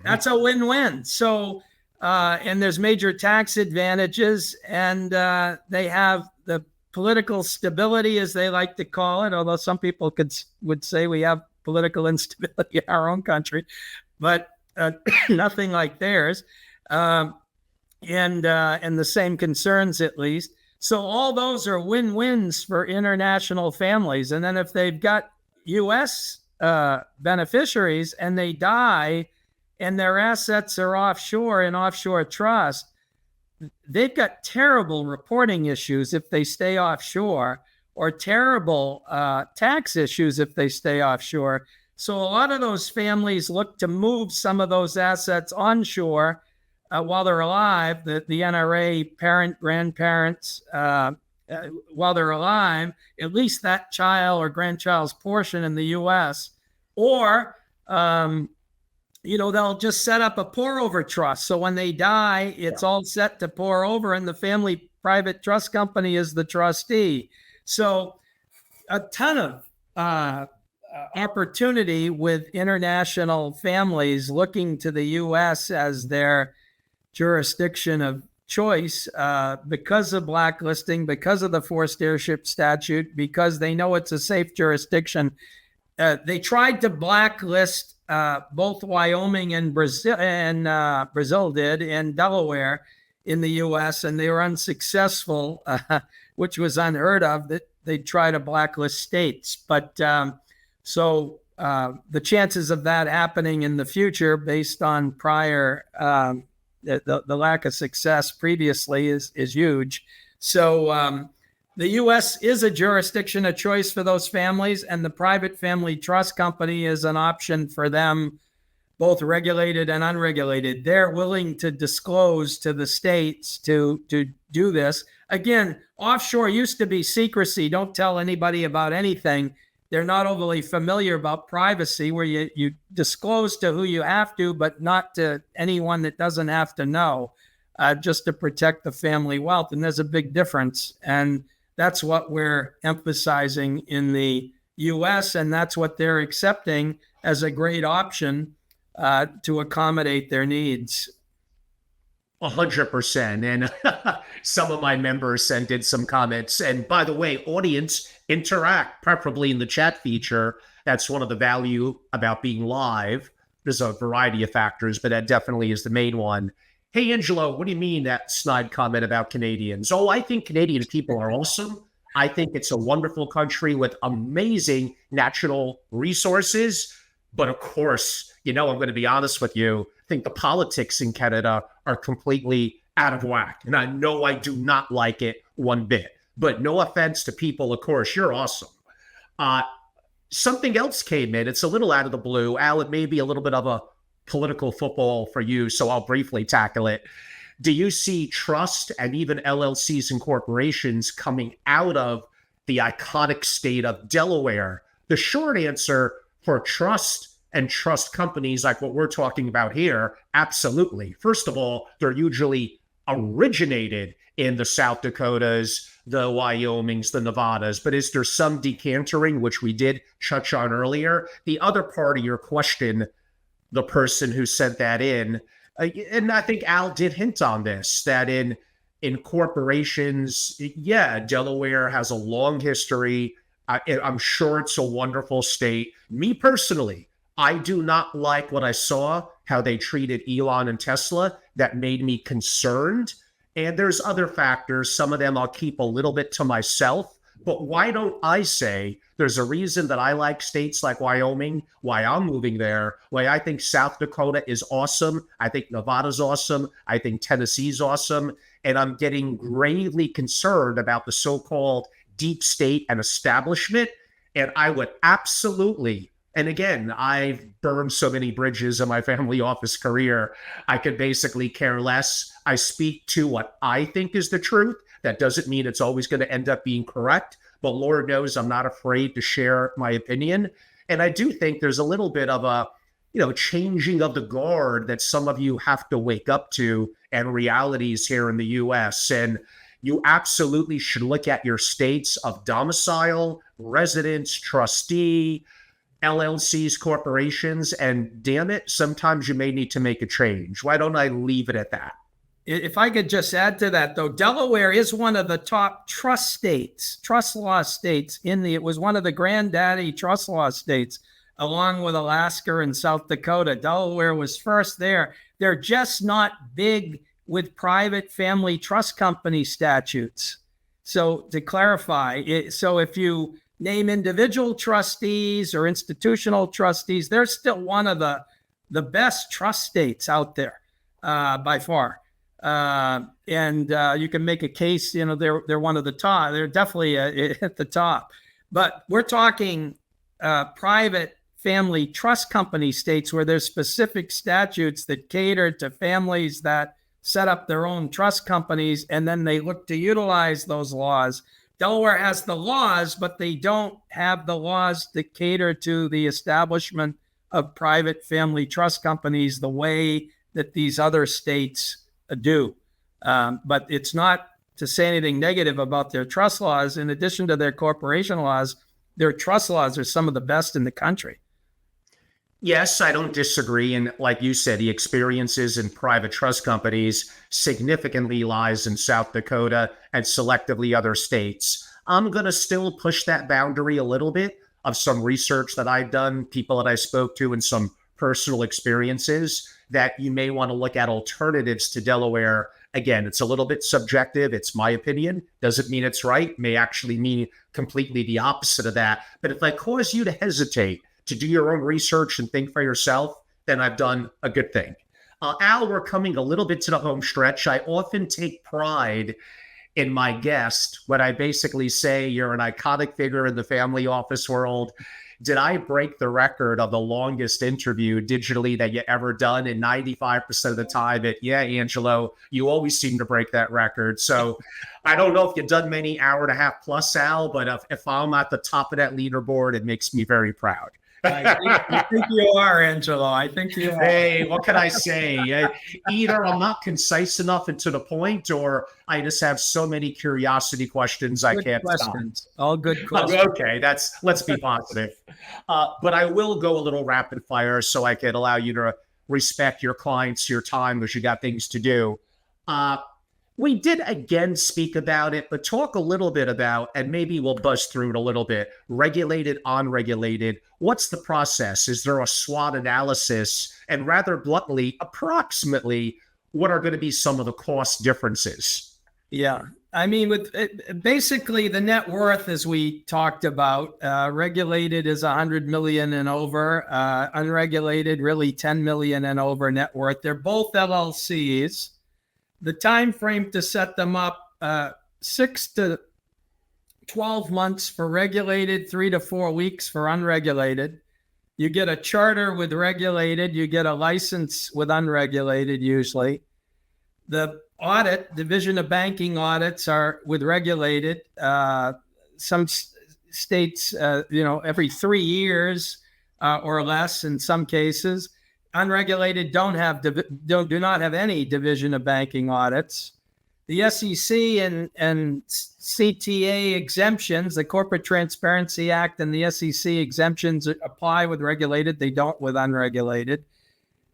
That's a win-win. So, and there's major tax advantages, and they have the political stability, as they like to call it, although some people would say we have political instability in our own country, but nothing like theirs, and the same concerns, at least. So all those are win-wins for international families. And then if they've got U.S. beneficiaries and they die and their assets are offshore in offshore trust, they've got terrible reporting issues if they stay offshore, or terrible tax issues if they stay offshore. So a lot of those families look to move some of those assets onshore while they're alive, the NRA parent, grandparents, while they're alive, at least that child or grandchild's portion in the U.S. Or, they'll just set up a pour over trust. So when they die, it's all set to pour over, and the family private trust company is the trustee. So a ton of opportunity with international families looking to the U.S. as their jurisdiction of choice because of blacklisting, because of the forced heirship statute, because they know it's a safe jurisdiction. They tried to blacklist both Wyoming and Brazil did, and Delaware in the U.S., and they were unsuccessful, which was unheard of, that they'd try to blacklist states. But so the chances of that happening in the future, based on prior the lack of success previously, is huge. So the U.S. is a jurisdiction of choice for those families, and the private family trust company is an option for them, both regulated and unregulated. They're willing to disclose to the states to do this. Again, offshore used to be secrecy. Don't tell anybody about anything. They're not overly familiar about privacy, where you disclose to who you have to, but not to anyone that doesn't have to know, just to protect the family wealth. And there's a big difference. And that's what we're emphasizing in the U.S., and that's what they're accepting as a great option to accommodate their needs. 100%. And some of my members did some comments. And by the way, audience, interact, preferably in the chat feature. That's one of the value about being live. There's a variety of factors, but that definitely is the main one. Hey, Angelo, what do you mean that snide comment about Canadians? Oh, I think Canadian people are awesome. I think it's a wonderful country with amazing natural resources. But of course, I'm going to be honest with you. I think the politics in Canada are completely out of whack. And I know I do not like it one bit. But no offense to people, of course, you're awesome. Uh, Something else came in. It's a little out of the blue. Al, it may be a little bit of a political football for you, so I'll briefly tackle it. Do you see trust and even LLCs and corporations coming out of the iconic state of Delaware? The short answer for trust and trust companies like what we're talking about here, absolutely. First of all, they're usually originated in the South Dakotas, the Wyomings, the Nevadas. But is there some decantering, which we did touch on earlier? The other part of your question, the person who sent that in, and I think Al did hint on this, that in corporations, yeah, Delaware has a long history. I'm sure it's a wonderful state. Me personally, I do not like what I saw, how they treated Elon and Tesla. That made me concerned. And there's other factors. Some of them I'll keep a little bit to myself. But why don't I say there's a reason that I like states like Wyoming, why I'm moving there, why I think South Dakota is awesome. I think Nevada's awesome. I think Tennessee's awesome. And I'm getting gravely concerned about the so-called deep state and establishment. And I would absolutely, and again, I've burned so many bridges in my family office career, I could basically care less. I speak to what I think is the truth. That doesn't mean it's always going to end up being correct, but Lord knows I'm not afraid to share my opinion. And I do think there's a little bit of a, changing of the guard that some of you have to wake up to, and realities here in the US. And you absolutely should look at your states of domicile, residence, trustee, LLCs, corporations, and damn it, sometimes you may need to make a change. Why don't I leave it at that? If I could just add to that, though, Delaware is one of the top trust law states it was one of the granddaddy trust law states, along with Alaska and South Dakota. Delaware was first there. They're just not big with private family trust company statutes. So to clarify, so if you name individual trustees or institutional trustees, they're still one of the best trust states out there by far. And you can make a case, they're one of the top. They're definitely at the top. But we're talking private family trust company states where there's specific statutes that cater to families that set up their own trust companies, and then they look to utilize those laws. Delaware has the laws, but they don't have the laws that cater to the establishment of private family trust companies the way that these other states do. But it's not to say anything negative about their trust laws. In addition to their corporation laws, their trust laws are some of the best in the country. Yes, I don't disagree. And like you said, the experiences in private trust companies significantly lies in South Dakota and selectively other states. I'm going to still push that boundary a little bit of some research that I've done, people that I spoke to, and some personal experiences that you may want to look at alternatives to Delaware. Again, it's a little bit subjective. It's my opinion. Doesn't mean it's right. May actually mean completely the opposite of that. But if I cause you to hesitate to do your own research and think for yourself, then I've done a good thing. Al, we're coming a little bit to the home stretch. I often take pride in my guest when I basically say you're an iconic figure in the family office world. Did I break the record of the longest interview digitally that you ever done? And 95% of the time, yeah, Angelo, you always seem to break that record. So I don't know if you've done many hour and a half plus, Al, but if I'm at the top of that leaderboard, it makes me very proud. I think you are, Angelo. I think you are. Hey, what can I say? Either I'm not concise enough and to the point, or I just have so many curiosity questions I can't stop. All good questions. Okay, let's be positive. But I will go a little rapid fire so I can allow you to respect your clients, your time, because you got things to do. We did again speak about it, but talk a little bit about, and maybe we'll buzz through it a little bit, regulated, unregulated. What's the process? Is there a SWOT analysis? And rather bluntly, approximately, what are going to be some of the cost differences? Yeah. I mean, with basically the net worth, as we talked about, regulated is 100 million and over, unregulated, really 10 million and over net worth. They're both LLCs. The time frame to set them up, 6 to 12 months for regulated, 3 to 4 weeks for unregulated. You get a charter with regulated, you get a license with unregulated usually. The audit, Division of Banking audits are with regulated. Some states, every 3 years or less in some cases. Unregulated do not have any Division of Banking audits. The SEC and CTA exemptions, the Corporate Transparency Act and the SEC exemptions apply with regulated. They don't with unregulated.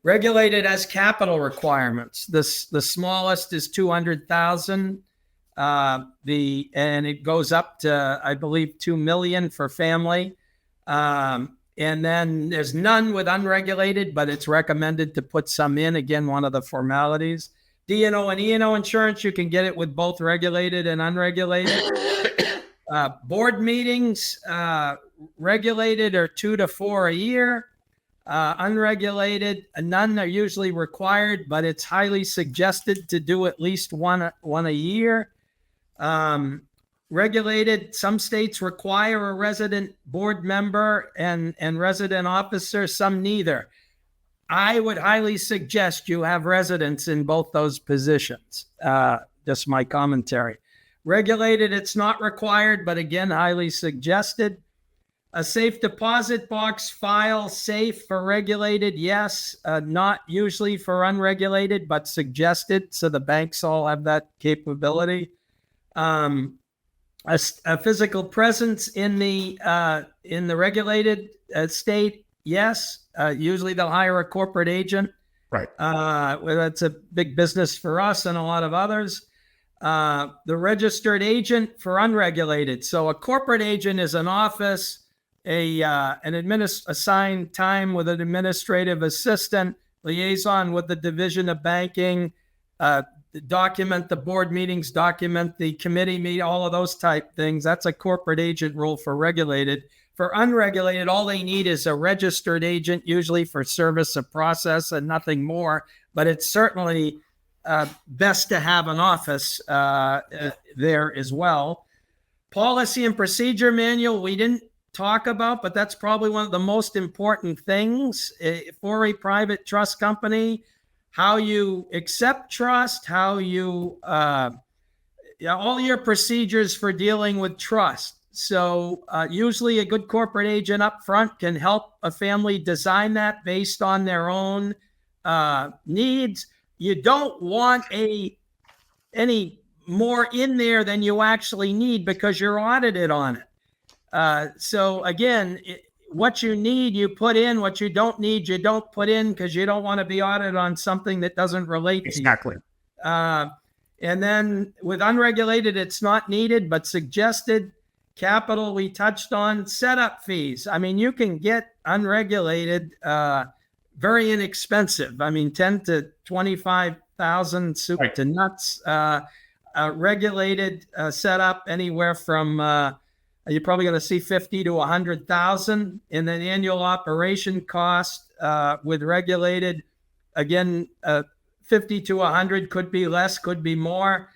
Regulated has capital requirements. The smallest is 200,000. And it goes up to, I believe, 2 million for family. And then there's none with unregulated, but it's recommended to put some in. Again, one of the formalities. D&O and E&O insurance, you can get it with both regulated and unregulated. Board meetings, regulated are 2 to 4 a year. Unregulated, none are usually required, but it's highly suggested to do at least one a year. Regulated, some states require a resident board member and resident officer, some neither. I would highly suggest you have residents in both those positions. Just my commentary. Regulated, it's not required, but again, highly suggested. A safe deposit box file, safe for regulated, yes. Not usually for unregulated, but suggested. So the banks all have that capability. A physical presence in the regulated state, yes. Usually they'll hire a corporate agent. Right. Well, that's a big business for us and a lot of others. The registered agent for unregulated. So a corporate agent is an office, assigned time with an administrative assistant, liaison with the Division of Banking, document the board meetings, document the committee meet, all of those type things. That's a corporate agent role for regulated. For unregulated, all they need is a registered agent, usually for service of process and nothing more. But it's certainly best to have an office there as well. Policy and procedure manual, we didn't talk about, but that's probably one of the most important things for a private trust company. How you accept trust, how you, all your procedures for dealing with trust. So usually a good corporate agent up front can help a family design that based on their own needs. You don't want any more in there than you actually need because you're audited on it. So again, what you need, you put in. What you don't need, you don't put in because you don't want to be audited on something that doesn't relate to you. Exactly. And then with unregulated, it's not needed, but suggested. Capital, we touched on. Setup fees. I mean, you can get unregulated, very inexpensive. I mean, 10 to 25,000 soup Right. to nuts. Regulated setup anywhere from you're probably going to see 50 to 100,000 in an annual operation cost. With regulated, again, 50 to 100 could be less, could be more.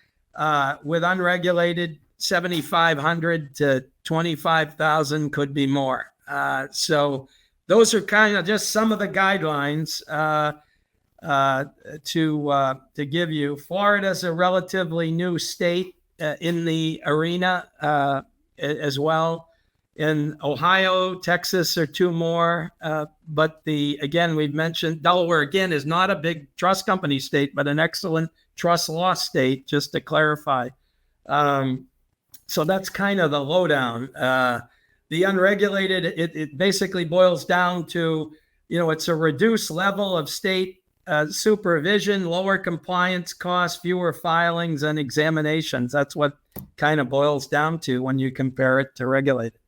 With unregulated, 7,500 to 25,000 could be more. So those are kind of just some of the guidelines to give you. Florida's a relatively new state in the arena as well. In Ohio, Texas are two more. But again, we've mentioned Delaware, again, is not a big trust company state, but an excellent trust law state, just to clarify. So that's kind of the lowdown. The unregulated, it basically boils down to, it's a reduced level of state supervision, lower compliance costs, fewer filings and examinations. That's what kind of boils down to when you compare it to regulated.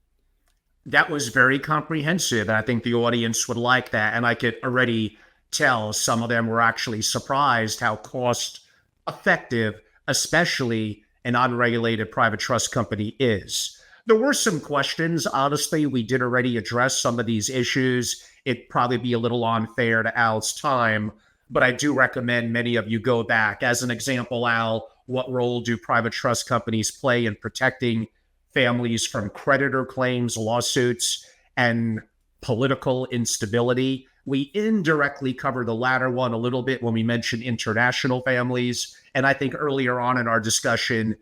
That was very comprehensive. I think the audience would like that. And I could already tell some of them were actually surprised how cost effective, especially an unregulated private trust company, is. There were some questions. Honestly, we did already address some of these issues. It'd probably be a little unfair to Al's time, but I do recommend many of you go back. As an example, Al, what role do private trust companies play in protecting families from creditor claims, lawsuits, and political instability. We indirectly cover the latter one a little bit when we mention international families. And I think earlier on in our discussion,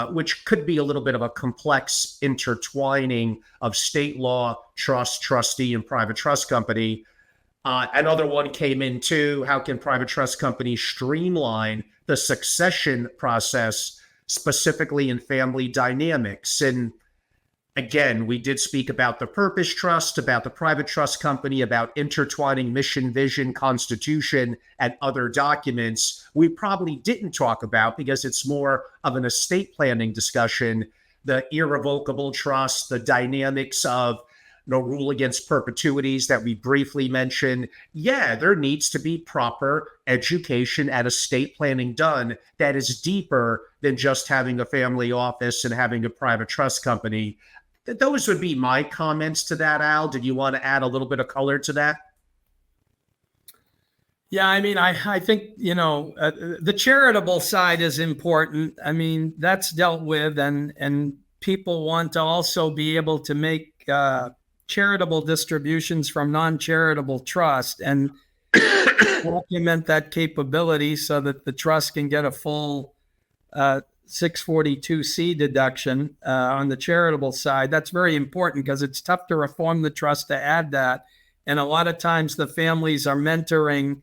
which could be a little bit of a complex intertwining of state law, trust, trustee, and private trust company. Another one came in too. How can private trust companies streamline the succession process, specifically in family dynamics? And again, we did speak about the purpose trust, about the private trust company, about intertwining mission, vision, constitution, and other documents. We probably didn't talk about, because it's more of an estate planning discussion, the irrevocable trust, the dynamics of no rule against perpetuities that we briefly mentioned. Yeah, there needs to be proper education and estate planning done that is deeper than just having a family office and having a private trust company. Those would be my comments to that, Al. Did you want to add a little bit of color to that? Yeah, I mean, I think, the charitable side is important. I mean, that's dealt with, and people want to also be able to make charitable distributions from non-charitable trust and document that capability so that the trust can get a full 642C deduction on the charitable side. That's very important because it's tough to reform the trust to add that. And a lot of times the families are mentoring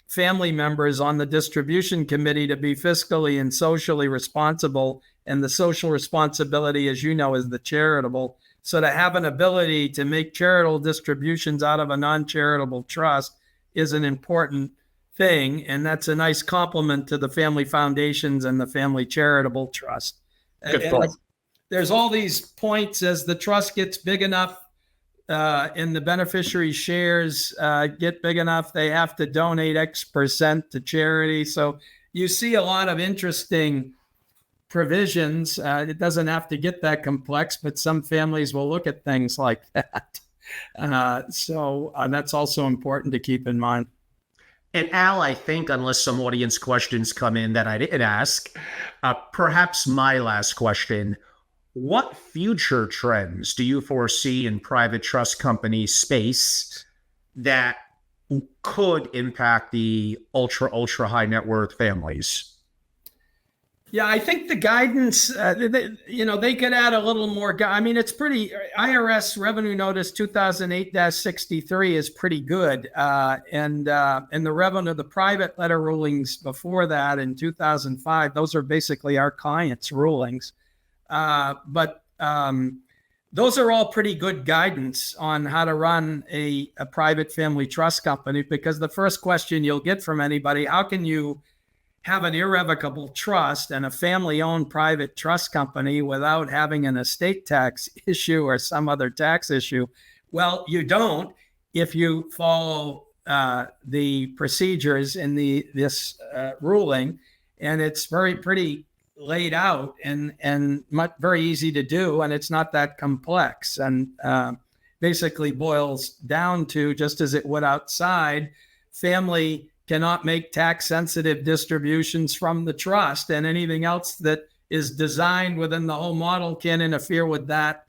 family members on the distribution committee to be fiscally and socially responsible. And the social responsibility, as you know, is the charitable. So to have an ability to make charitable distributions out of a non-charitable trust is an important thing. And that's a nice complement to the family foundations and the family charitable trust. There's all these points as the trust gets big enough and the beneficiary shares get big enough, they have to donate X% to charity. So you see a lot of interesting provisions. It doesn't have to get that complex, but some families will look at things like that. So that's also important to keep in mind. And Al, I think, unless some audience questions come in that I didn't ask, perhaps my last question: what future trends do you foresee in private trust company space that could impact the ultra high net worth families? Yeah, I think the guidance, they could add a little more. I mean, it's pretty, IRS Revenue Notice 2008-63 is pretty good. And the private letter rulings before that in 2005, those are basically our clients' rulings. But those are all pretty good guidance on how to run a private family trust company, because the first question you'll get from anybody: how can you have an irrevocable trust and a family-owned private trust company without having an estate tax issue or some other tax issue? Well, you don't if you follow the procedures in this ruling, and it's pretty laid out and very easy to do, and it's not that complex, and basically boils down to, just as it would outside, family cannot make tax-sensitive distributions from the trust, and anything else that is designed within the whole model can interfere with that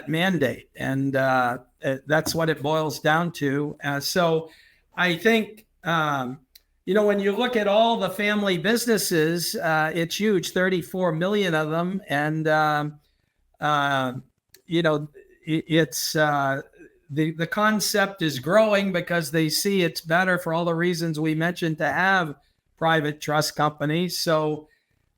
mandate, and that's what it boils down to. So I think when you look at all the family businesses, it's huge, 34 million of them, and it's the concept is growing because they see it's better for all the reasons we mentioned to have private trust companies. So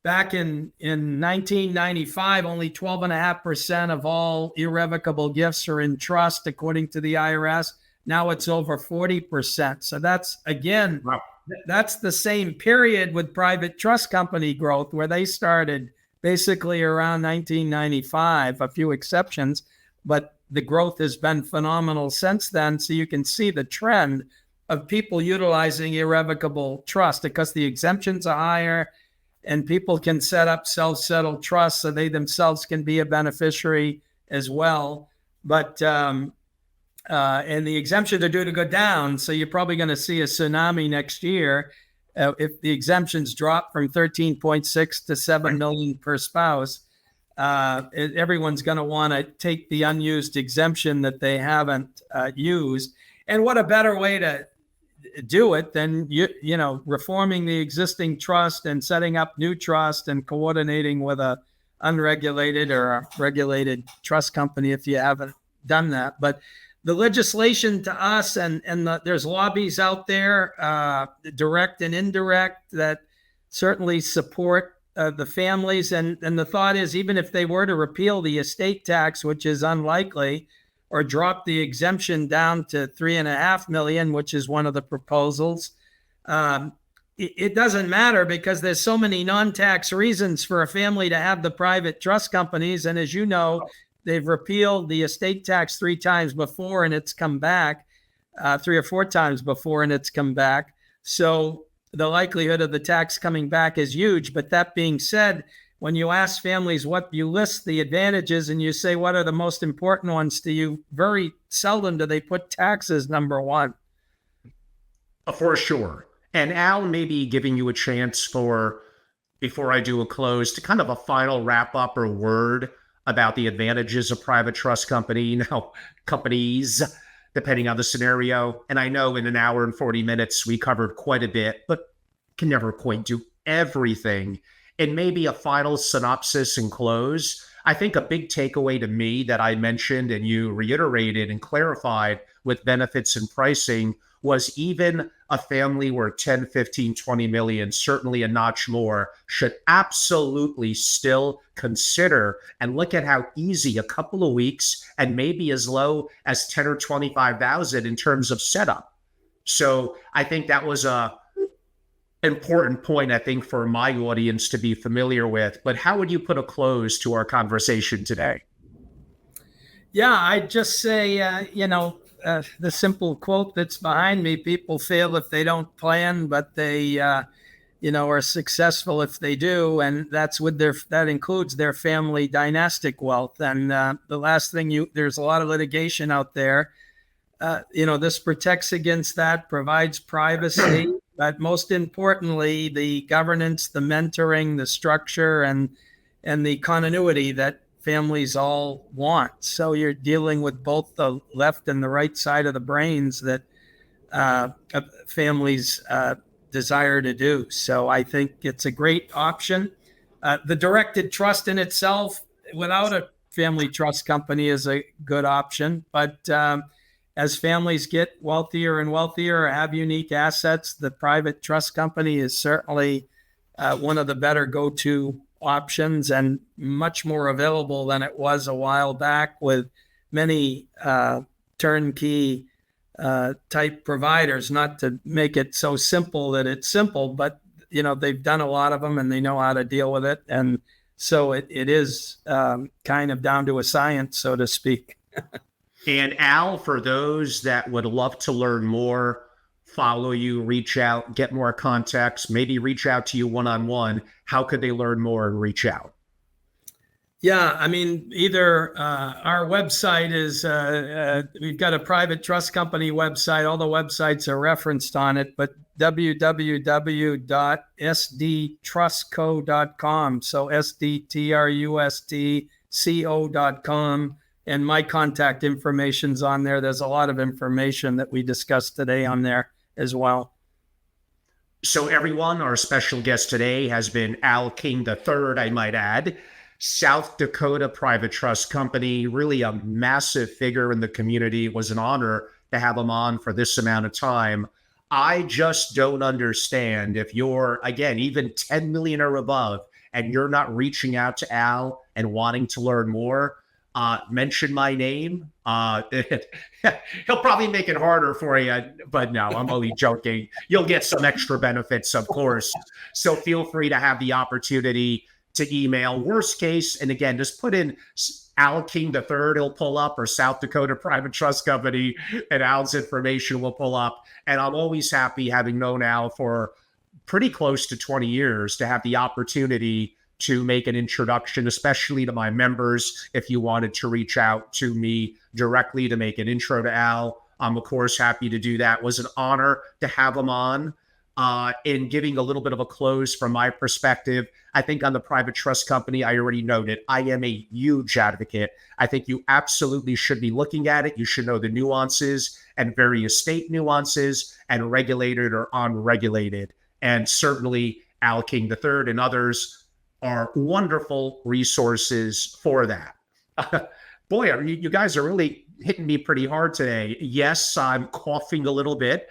back in 1995, only 12.5% of all irrevocable gifts are in trust, according to the IRS. Now it's over 40%. So that's, again, wow. That's the same period with private trust company growth, where they started basically around 1995, a few exceptions, but the growth has been phenomenal since then. So you can see the trend of people utilizing irrevocable trust because the exemptions are higher and people can set up self-settled trusts so they themselves can be a beneficiary as well. But and the exemptions are due to go down. So you're probably going to see a tsunami next year if the exemptions drop from 13.6 to 7 million per spouse. everyone's going to want to take the unused exemption that they haven't used. And what a better way to do it than reforming the existing trust and setting up new trust and coordinating with a unregulated or a regulated trust company if you haven't done that. But the legislation to us there's lobbies out there, direct and indirect, that certainly support the families. And the thought is, even if they were to repeal the estate tax, which is unlikely, or drop the exemption down to 3.5 million, which is one of the proposals, it doesn't matter, because there's so many non-tax reasons for a family to have the private trust companies. And as you know, they've repealed the estate tax 3 times before, and it's come back 3 or 4 times before, and it's come back. So the likelihood of the tax coming back is huge. But that being said, when you ask families what you list the advantages and you say, what are the most important ones to you, very seldom do they put taxes number one. For sure. And Al, maybe giving you a chance before I do a close, to kind of a final wrap up or word about the advantages of private trust companies, depending on the scenario. And I know in an hour and 40 minutes, we covered quite a bit, but can never quite do everything. And maybe a final synopsis and close. I think a big takeaway to me that I mentioned and you reiterated and clarified with benefits and pricing was, even a family worth 10, 15, 20 million, certainly a notch more, should absolutely still consider and look at how easy a couple of weeks and maybe as low as 10 or 25,000 in terms of setup. So I think that was a important point, I think, for my audience to be familiar with. But how would you put a close to our conversation today? Yeah, I'd just say, the simple quote that's behind me: people fail if they don't plan, but they, are successful if they do. And that's that includes their family dynastic wealth. And the last thing, there's a lot of litigation out there. This protects against that, provides privacy, but most importantly, the governance, the mentoring, the structure, and the continuity that families all want. So you're dealing with both the left and the right side of the brains that families desire to do. So I think it's a great option. The directed trust in itself, without a family trust company, is a good option. But as families get wealthier and wealthier, or have unique assets, the private trust company is certainly one of the better go-to options, and much more available than it was a while back, with many turnkey type providers. Not to make it so simple that it's simple, but they've done a lot of them and they know how to deal with it. And so it is kind of down to a science, so to speak. And Al, for those that would love to learn more, follow you, reach out, get more context, maybe reach out to you one-on-one, how could they learn more and reach out? Yeah, I mean, either our website is, we've got a private trust company website. All the websites are referenced on it, but www.sdtrustco.com. So SDTRUSTCO.com. And my contact information's on there. There's a lot of information that we discussed today on there as well. So everyone, our special guest today has been Al King III, I might add, South Dakota Private Trust Company, really a massive figure in the community. It was an honor to have him on for this amount of time. I just don't understand, if you're, again, even 10 million or above, and you're not reaching out to Al and wanting to learn more, mention my name. He'll probably make it harder for you, but no, I'm only joking. You'll get some extra benefits, of course. So feel free to have the opportunity to email. Worst case, and again, just put in Al King III, he'll pull up, or South Dakota Private Trust Company, and Al's information will pull up. And I'm always happy, having known Al for pretty close to 20 years, to have the opportunity to make an introduction, especially to my members. If you wanted to reach out to me directly to make an intro to Al, I'm of course happy to do that. It was an honor to have him on. in giving a little bit of a close from my perspective. I think on the private trust company, I already noted, I am a huge advocate. I think you absolutely should be looking at it. You should know the nuances and various state nuances and regulated or unregulated. And certainly Al King III and others are wonderful resources for that. Boy, you guys are really hitting me pretty hard today. Yes, I'm coughing a little bit.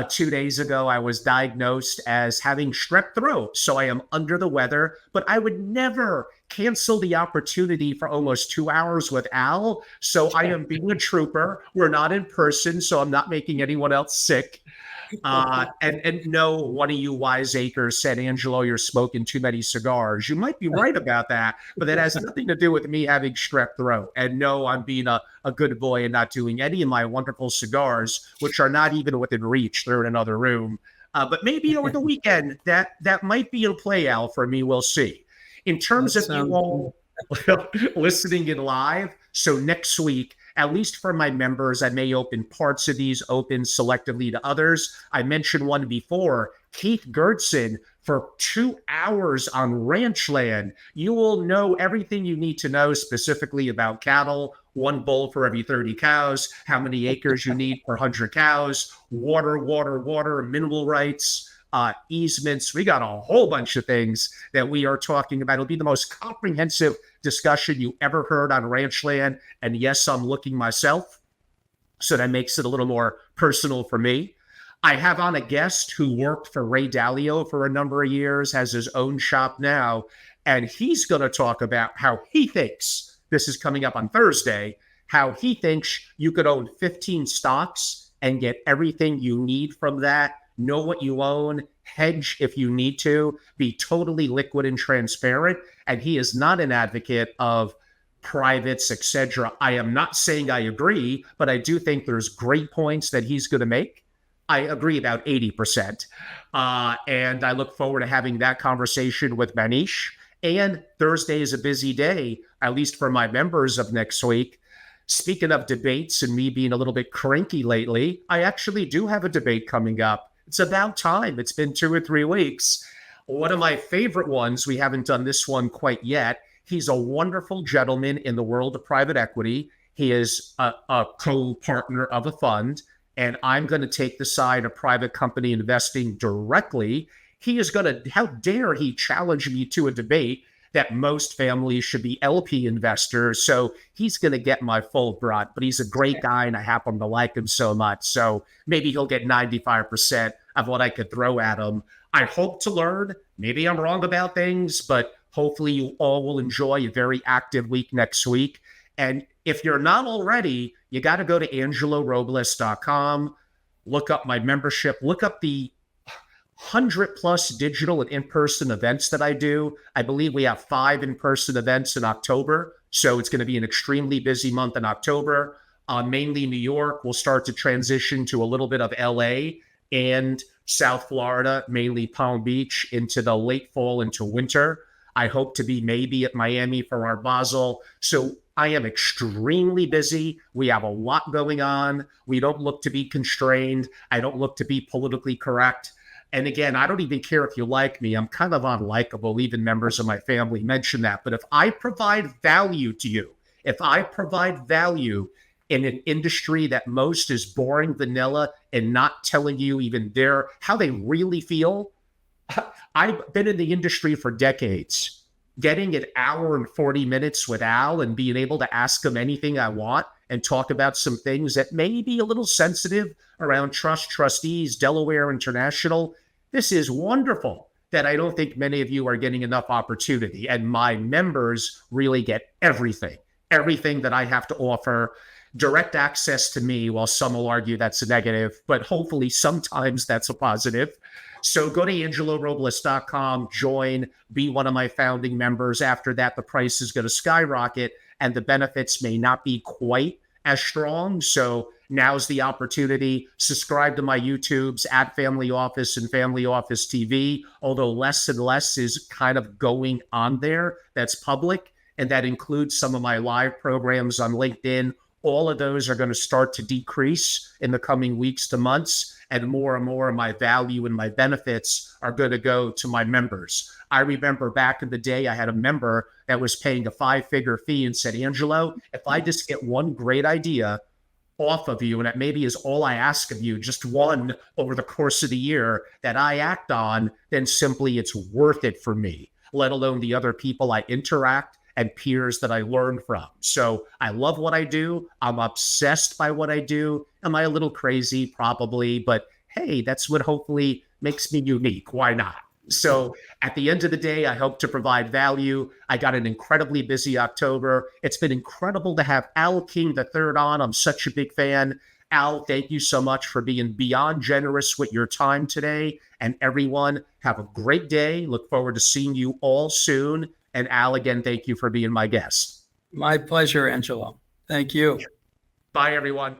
2 days ago, I was diagnosed as having strep throat. So I am under the weather, but I would never cancel the opportunity for almost 2 hours with Al. So I am being a trooper. We're not in person, so I'm not making anyone else sick. And no, one of you wiseacres said, Angelo, you're smoking too many cigars. You might be right about that, but that has nothing to do with me having strep throat. And no, I'm being a good boy and not doing any of my wonderful cigars, which are not even within reach. They're in another room. But maybe over the weekend, that might be in play, Al, for me. We'll see. In terms of you all listening in live, so next week, at least for my members, I may open parts of these open selectively to others. I mentioned one before, Keith Gertson, for 2 hours on ranch land. You will know everything you need to know specifically about cattle, one bull for every 30 cows, how many acres you need per 100 cows, water, mineral rights, easements. We got a whole bunch of things that we are talking about. It'll be the most comprehensive discussion you ever heard on ranch land. And yes, I'm looking myself. So that makes it a little more personal for me. I have on a guest who worked for Ray Dalio for a number of years, has his own shop now, and he's going to talk about how he thinks, this is coming up on Thursday, how he thinks you could own 15 stocks and get everything you need from that, know what you own, hedge if you need to, be totally liquid and transparent. And he is not an advocate of privates, etc. I am not saying I agree, but I do think there's great points that he's going to make. I agree about 80%. And I look forward to having that conversation with Manish. And Thursday is a busy day, at least for my members of next week. Speaking of debates and me being a little bit cranky lately, I actually do have a debate coming up. It's about time. It's been 2 or 3 weeks. One of my favorite ones, we haven't done this one quite yet. He's a wonderful gentleman in the world of private equity. He is a co-partner of a fund, and I'm going to take the side of private company investing directly. He is going to, how dare he challenge me to a debate that most families should be LP investors. So he's going to get my full brunt, but he's a great guy and I happen to like him so much. So maybe he'll get 95% of what I could throw at him. I hope to learn. Maybe I'm wrong about things, but hopefully you all will enjoy a very active week next week. And if you're not already, you got to go to angelorobles.com, look up my membership, look up the 100+ digital and in-person events that I do. I believe we have 5 in-person events in October. So it's going to be an extremely busy month in October. Mainly New York. We'll start to transition to a little bit of LA and South Florida, mainly Palm Beach, into the late fall into winter. I hope to be maybe at Miami for our Basel. So I am extremely busy. We have a lot going on. We don't look to be constrained. I don't look to be politically correct. And again, I don't even care if you like me. I'm kind of unlikable. Even members of my family mention that. But if I provide value to you, if I provide value in an industry that most is boring vanilla and not telling you even how they really feel, I've been in the industry for decades. Getting an hour and 40 minutes with Al and being able to ask him anything I want and talk about some things that may be a little sensitive around trustees, Delaware International. This is wonderful that I don't think many of you are getting enough opportunity. And my members really get everything that I have to offer. Direct access to me, while some will argue that's a negative, but hopefully sometimes that's a positive. So go to angelorobles.com, join, be one of my founding members. After that, the price is going to skyrocket and the benefits may not be quite as strong. So now's the opportunity. Subscribe to my YouTubes at Family Office and Family Office TV, although less and less is kind of going on there. That's public. And that includes some of my live programs on LinkedIn All of those are going to start to decrease in the coming weeks to months, and more of my value and my benefits are going to go to my members. I remember back in the day, I had a member that was paying a 5-figure fee and said, Angelo, if I just get one great idea off of you, and that maybe is all I ask of you, just one over the course of the year that I act on, then simply it's worth it for me, let alone the other people I interact and peers that I learn from. So I love what I do. I'm obsessed by what I do. Am I a little crazy? Probably, but hey, that's what hopefully makes me unique. Why not? So at the end of the day, I hope to provide value. I got an incredibly busy October. It's been incredible to have Al King III on. I'm such a big fan. Al, thank you so much for being beyond generous with your time today. And everyone, have a great day. Look forward to seeing you all soon. And Al, again, thank you for being my guest. My pleasure, Angelo. Thank you. Bye, everyone.